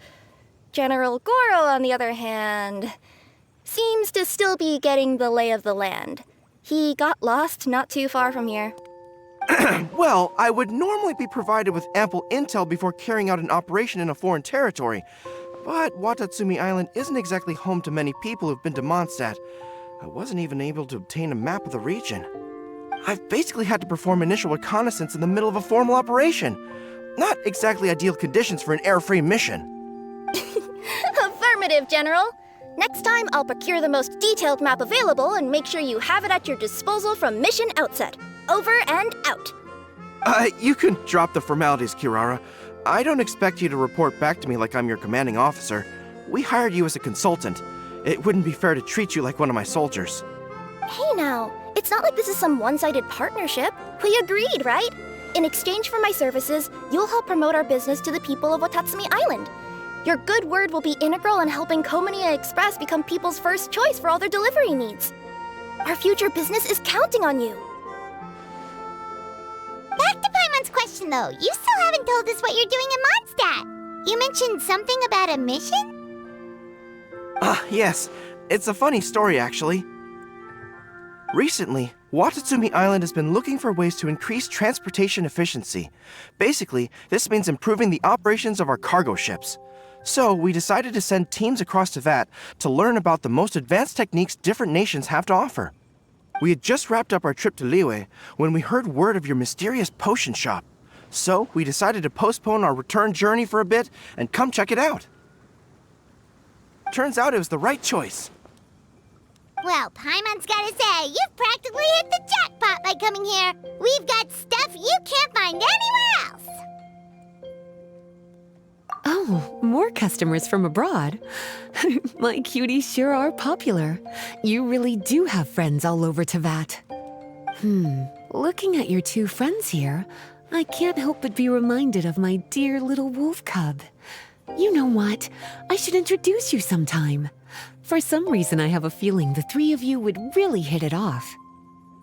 General Goro, on the other hand, seems to still be getting the lay of the land. He got lost not too far from here. Well, I would normally be provided with ample intel before carrying out an operation in a foreign territory. But Watatsumi Island isn't exactly home to many people who've been to Mondstadt. I wasn't even able to obtain a map of the region. I've basically had to perform initial reconnaissance in the middle of a formal operation. Not exactly ideal conditions for an air-free mission. Affirmative, General. Next time, I'll procure the most detailed map available and make sure you have it at your disposal from mission outset. Over and out. You can drop the formalities, Kirara. I don't expect you to report back to me like I'm your commanding officer. We hired you as a consultant. It wouldn't be fair to treat you like one of my soldiers. Hey now, it's not like this is some one-sided partnership. We agreed, right? In exchange for my services, you'll help promote our business to the people of Watatsumi Island. Your good word will be integral in helping Komania Express become people's first choice for all their delivery needs. Our future business is counting on you. Back to Paimon's question, though. You still haven't told us what you're doing in Mondstadt. You mentioned something about a mission? Yes. It's a funny story, actually. Recently, Watatsumi Island has been looking for ways to increase transportation efficiency. Basically, this means improving the operations of our cargo ships. So, we decided to send teams across Teyvat to learn about the most advanced techniques different nations have to offer. We had just wrapped up our trip to Liyue when we heard word of your mysterious potion shop. So, we decided to postpone our return journey for a bit and come check it out. Turns out it was the right choice. Well, Paimon's gotta say, you've practically hit the jackpot by coming here. We've got stuff you can't find anywhere else. Oh, more customers from abroad. My cuties sure are popular. You really do have friends all over Teyvat. Looking at your two friends here, I can't help but be reminded of my dear little wolf cub. You know what? I should introduce you sometime. For some reason, I have a feeling the three of you would really hit it off.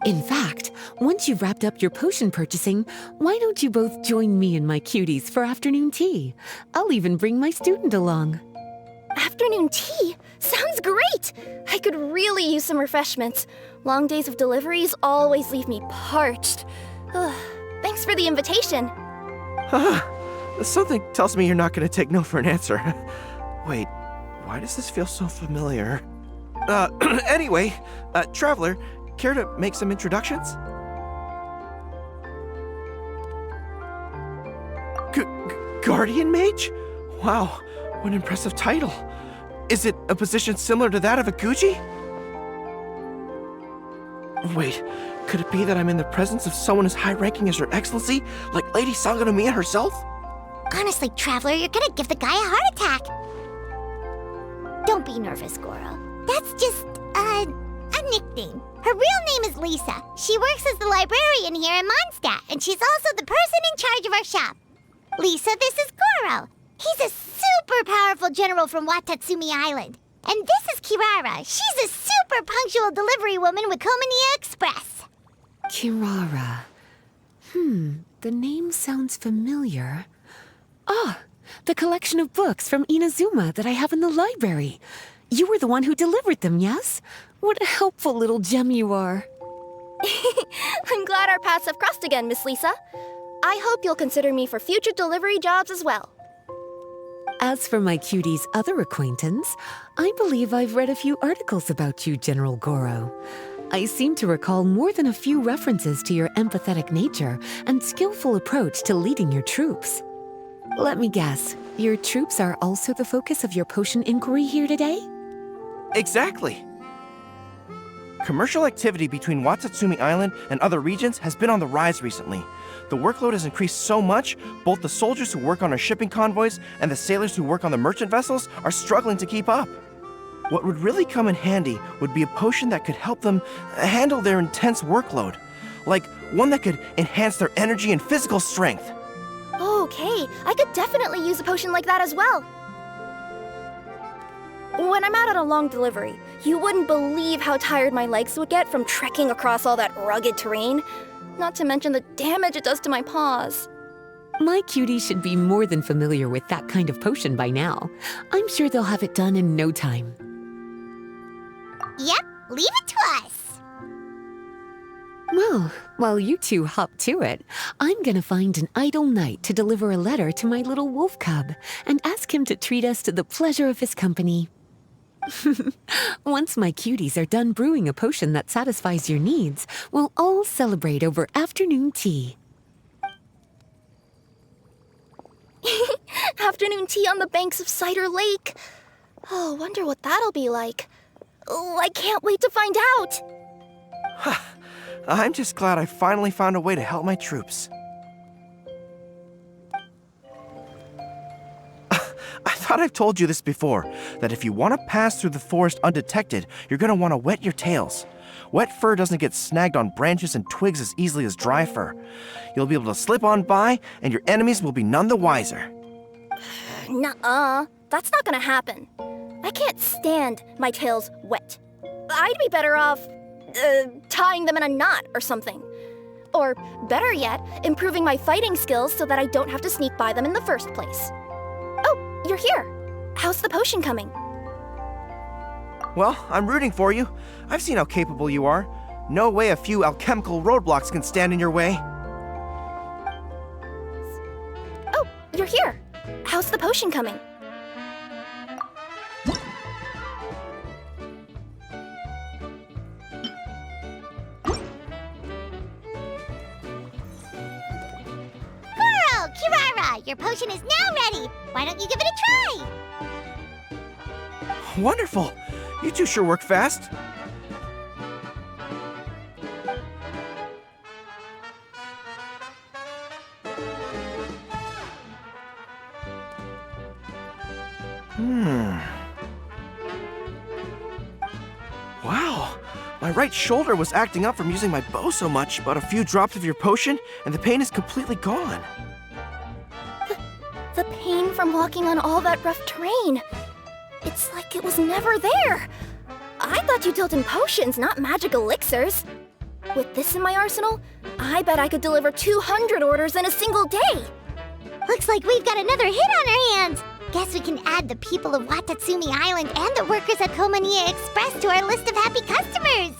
In fact, once you've wrapped up your potion purchasing, why don't you both join me and my cuties for afternoon tea? I'll even bring my student along. Afternoon tea? Sounds great! I could really use some refreshments. Long days of deliveries always leave me parched. Ugh, thanks for the invitation. Something tells me you're not going to take no for an answer. Wait, why does this feel so familiar? Anyway, Traveler, care to make some introductions? Guardian Mage? Wow, what an impressive title. Is it a position similar to that of a Guji? Wait, could it be that I'm in the presence of someone as high-ranking as Her Excellency, like Lady Sangonomiya herself? Honestly, Traveler, you're gonna give the guy a heart attack. Don't be nervous, Goro. That's just, a nickname. Her real name is Lisa. She works as the librarian here in Mondstadt, and she's also the person in charge of our shop. Lisa, this is Goro. He's a super powerful general from Watatsumi Island. And this is Kirara. She's a super punctual delivery woman with Komania Express. Kirara. The name sounds familiar. Ah, the collection of books from Inazuma that I have in the library. You were the one who delivered them, yes? What a helpful little gem you are. I'm glad our paths have crossed again, Miss Lisa. I hope you'll consider me for future delivery jobs as well. As for my cutie's other acquaintance, I believe I've read a few articles about you, General Goro. I seem to recall more than a few references to your empathetic nature and skillful approach to leading your troops. Let me guess, your troops are also the focus of your potion inquiry here today? Exactly. Commercial activity between Watatsumi Island and other regions has been on the rise recently. The workload has increased so much, both the soldiers who work on our shipping convoys and the sailors who work on the merchant vessels are struggling to keep up. What would really come in handy would be a potion that could help them handle their intense workload. Like one that could enhance their energy and physical strength. Okay, I could definitely use a potion like that as well. When I'm out on a long delivery, you wouldn't believe how tired my legs would get from trekking across all that rugged terrain. Not to mention the damage it does to my paws. My cutie should be more than familiar with that kind of potion by now. I'm sure they'll have it done in no time. Yep, leave it to us. Well, while you two hop to it, I'm gonna find an idle knight to deliver a letter to my little wolf cub and ask him to treat us to the pleasure of his company. Once my cuties are done brewing a potion that satisfies your needs, we'll all celebrate over afternoon tea. Afternoon tea on the banks of Cider Lake. Oh, wonder what that'll be like. Oh, I can't wait to find out. I'm just glad I finally found a way to help my troops. I thought I've told you this before, that if you want to pass through the forest undetected, you're going to want to wet your tails. Wet fur doesn't get snagged on branches and twigs as easily as dry fur. You'll be able to slip on by, and your enemies will be none the wiser. Nuh-uh, that's not gonna happen. I can't stand my tails wet. I'd be better off, tying them in a knot or something. Or, better yet, improving my fighting skills so that I don't have to sneak by them in the first place. Oh, you're here. How's the potion coming? Well, I'm rooting for you. I've seen how capable you are. No way a few alchemical roadblocks can stand in your way. Oh, you're here. How's the potion coming? Goro, Kirara, your potion is now ready. Why don't you give it a try? Wonderful. You two sure work fast. Wow. My right shoulder was acting up from using my bow so much, but a few drops of your potion, and the pain is completely gone. The pain from walking on all that rough terrain. It's like it was never there. I thought you dealt in potions, not magic elixirs. With this in my arsenal, I bet I could deliver 200 orders in a single day. Looks like we've got another hit on our hands. Guess we can add the people of Watatsumi Island and the workers at Komaniya Express to our list of happy customers.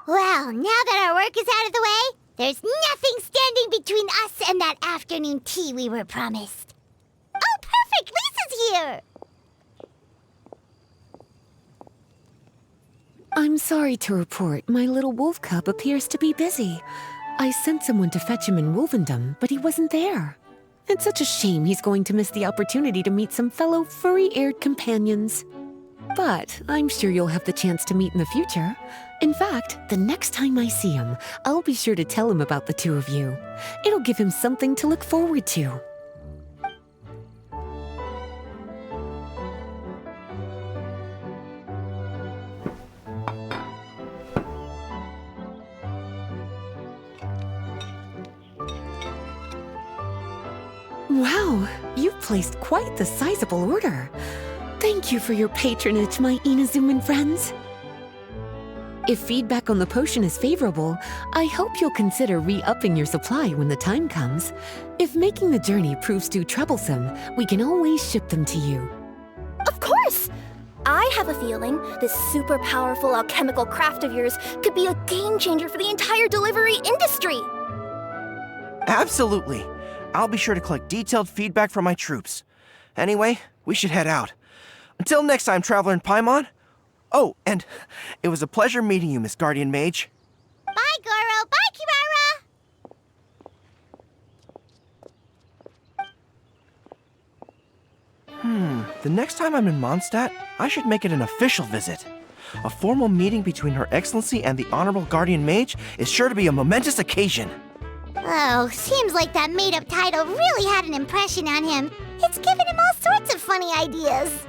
Well, now that our work is out of the way, there's nothing standing between us and that afternoon tea we were promised. Oh, perfect! Lisa's here! I'm sorry to report my little wolf cub appears to be busy. I sent someone to fetch him in Wolvendom, but he wasn't there. It's such a shame he's going to miss the opportunity to meet some fellow furry-eared companions. But I'm sure you'll have the chance to meet in the future. In fact, the next time I see him, I'll be sure to tell him about the two of you. It'll give him something to look forward to. Wow, you've placed quite the sizable order. Thank you for your patronage, my Inazuman friends. If feedback on the potion is favorable, I hope you'll consider re-upping your supply when the time comes. If making the journey proves too troublesome, we can always ship them to you. Of course! I have a feeling this super powerful alchemical craft of yours could be a game changer for the entire delivery industry. Absolutely. I'll be sure to collect detailed feedback from my troops. Anyway, we should head out. Until next time, Traveler in Paimon. Oh, and it was a pleasure meeting you, Miss Guardian Mage. Bye, Goro! Bye, Kirara! The next time I'm in Mondstadt, I should make it an official visit. A formal meeting between Her Excellency and the Honorable Guardian Mage is sure to be a momentous occasion. Oh, seems like that made-up title really had an impression on him. It's given him all sorts of funny ideas.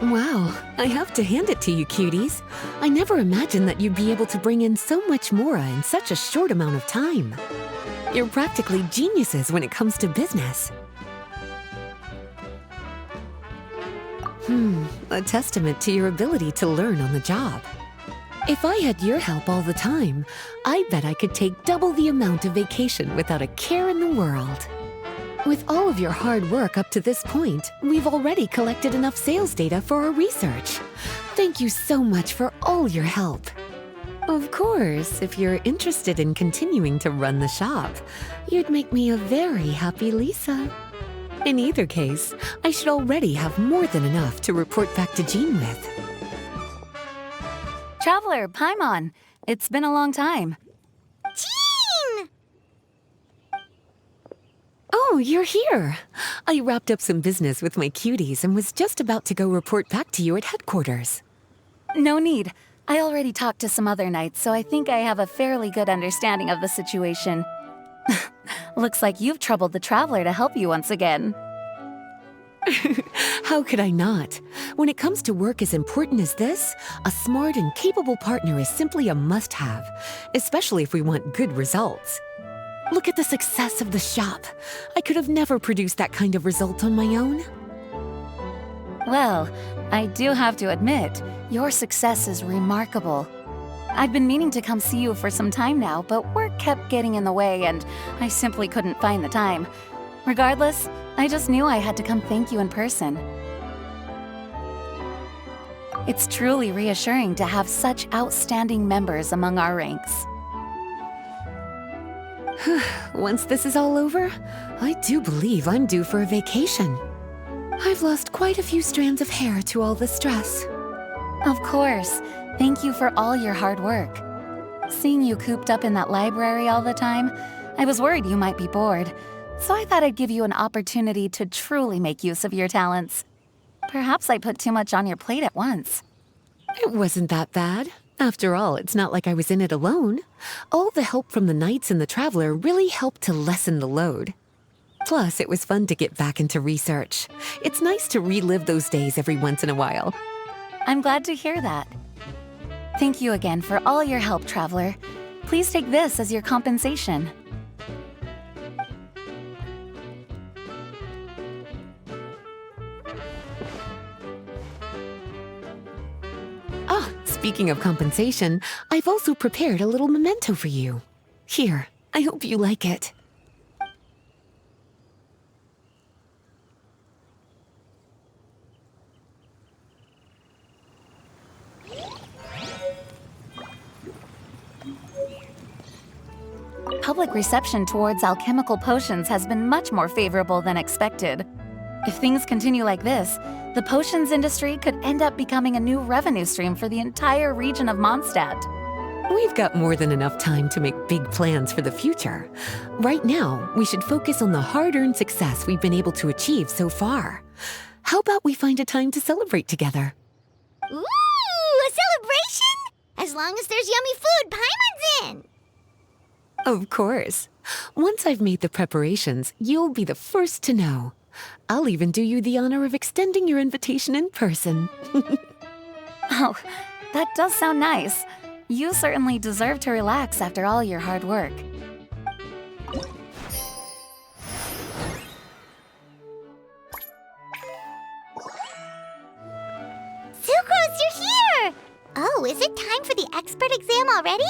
Wow, I have to hand it to you, cuties. I never imagined that you'd be able to bring in so much mora in such a short amount of time. You're practically geniuses when it comes to business. A testament to your ability to learn on the job. If I had your help all the time, I bet I could take double the amount of vacation without a care in the world. With all of your hard work up to this point, we've already collected enough sales data for our research. Thank you so much for all your help. Of course, if you're interested in continuing to run the shop, you'd make me a very happy Lisa. In either case, I should already have more than enough to report back to Jean with. Traveler, Paimon, it's been a long time. Jean! Oh, you're here. I wrapped up some business with my cuties and was just about to go report back to you at headquarters. No need. I already talked to some other knights, so I think I have a fairly good understanding of the situation. Looks like you've troubled the Traveler to help you once again. How could I not? When it comes to work as important as this, a smart and capable partner is simply a must-have, especially if we want good results. Look at the success of the shop. I could have never produced that kind of result on my own. Well, I do have to admit, your success is remarkable. I've been meaning to come see you for some time now, but work kept getting in the way and I simply couldn't find the time. Regardless, I just knew I had to come thank you in person. It's truly reassuring to have such outstanding members among our ranks. Once this is all over, I do believe I'm due for a vacation. I've lost quite a few strands of hair to all the stress. Of course. Thank you for all your hard work. Seeing you cooped up in that library all the time, I was worried you might be bored. So I thought I'd give you an opportunity to truly make use of your talents. Perhaps I put too much on your plate at once. It wasn't that bad. After all, it's not like I was in it alone. All the help from the Knights and the Traveler really helped to lessen the load. Plus, it was fun to get back into research. It's nice to relive those days every once in a while. I'm glad to hear that. Thank you again for all your help, Traveler. Please take this as your compensation. Speaking of compensation, I've also prepared a little memento for you. Here, I hope you like it. Public reception towards alchemical potions has been much more favorable than expected. If things continue like this, the potions industry could end up becoming a new revenue stream for the entire region of Mondstadt. We've got more than enough time to make big plans for the future. Right now, we should focus on the hard-earned success we've been able to achieve so far. How about we find a time to celebrate together? Ooh, a celebration? As long as there's yummy food, Paimon's in! Of course. Once I've made the preparations, you'll be the first to know. I'll even do you the honor of extending your invitation in person. Oh, that does sound nice. You certainly deserve to relax after all your hard work. Sucrose, you're here! Oh, is it time for the expert exam already?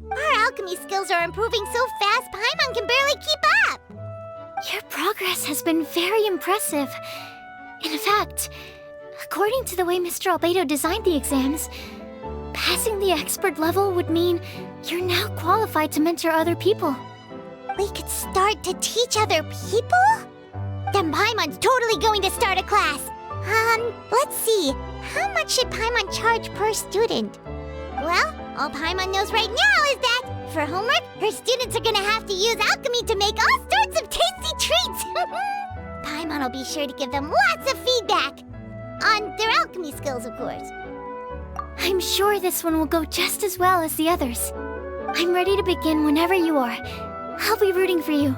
Our alchemy skills are improving so fast, Paimon can barely keep up! Your progress has been very impressive. In fact, according to the way Mr. Albedo designed the exams, passing the expert level would mean you're now qualified to mentor other people. We could start to teach other people? Then Paimon's totally going to start a class. Let's see. How much should Paimon charge per student? Well, all Paimon knows right now is that, for homework, her students are gonna have to use alchemy to make all sorts of tasty treats! Paimon will be sure to give them lots of feedback! On their alchemy skills, of course. I'm sure this one will go just as well as the others. I'm ready to begin whenever you are. I'll be rooting for you.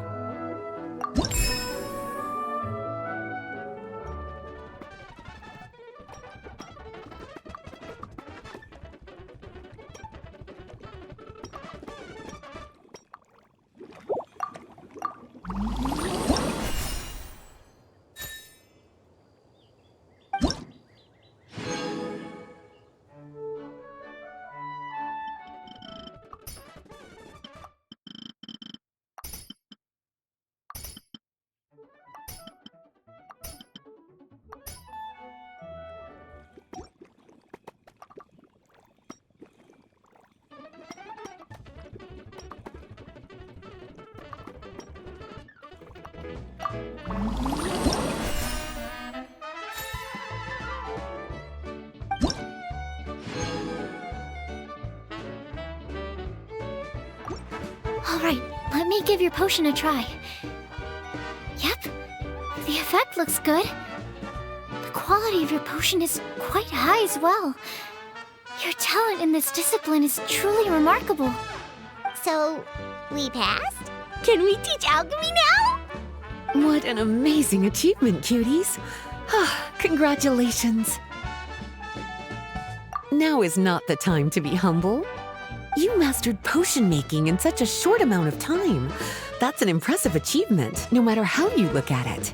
Alright, let me give your potion a try. Yep, the effect looks good. The quality of your potion is quite high as well. Your talent in this discipline is truly remarkable. So, we passed? Can we teach alchemy now? What an amazing achievement, cuties. Congratulations. Now is not the time to be humble. You mastered potion making in such a short amount of time. That's an impressive achievement, no matter how you look at it.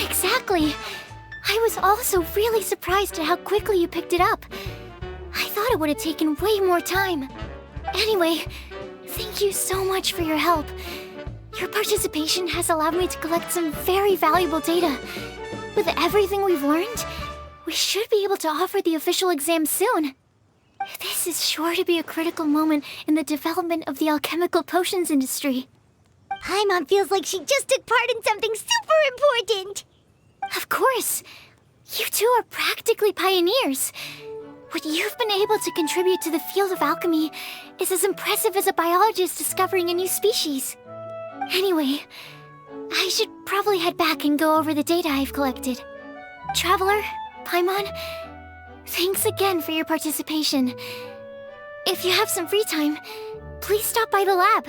Exactly. I was also really surprised at how quickly you picked it up. I thought it would have taken way more time. Anyway, thank you so much for your help. Your participation has allowed me to collect some very valuable data. With everything we've learned, we should be able to offer the official exam soon. This is sure to be a critical moment in the development of the alchemical potions industry. Paimon feels like she just took part in something super important. Of course. You two are practically pioneers. What you've been able to contribute to the field of alchemy is as impressive as a biologist discovering a new species. Anyway, I should probably head back and go over the data I've collected. Traveler, Paimon, thanks again for your participation. If you have some free time, please stop by the lab.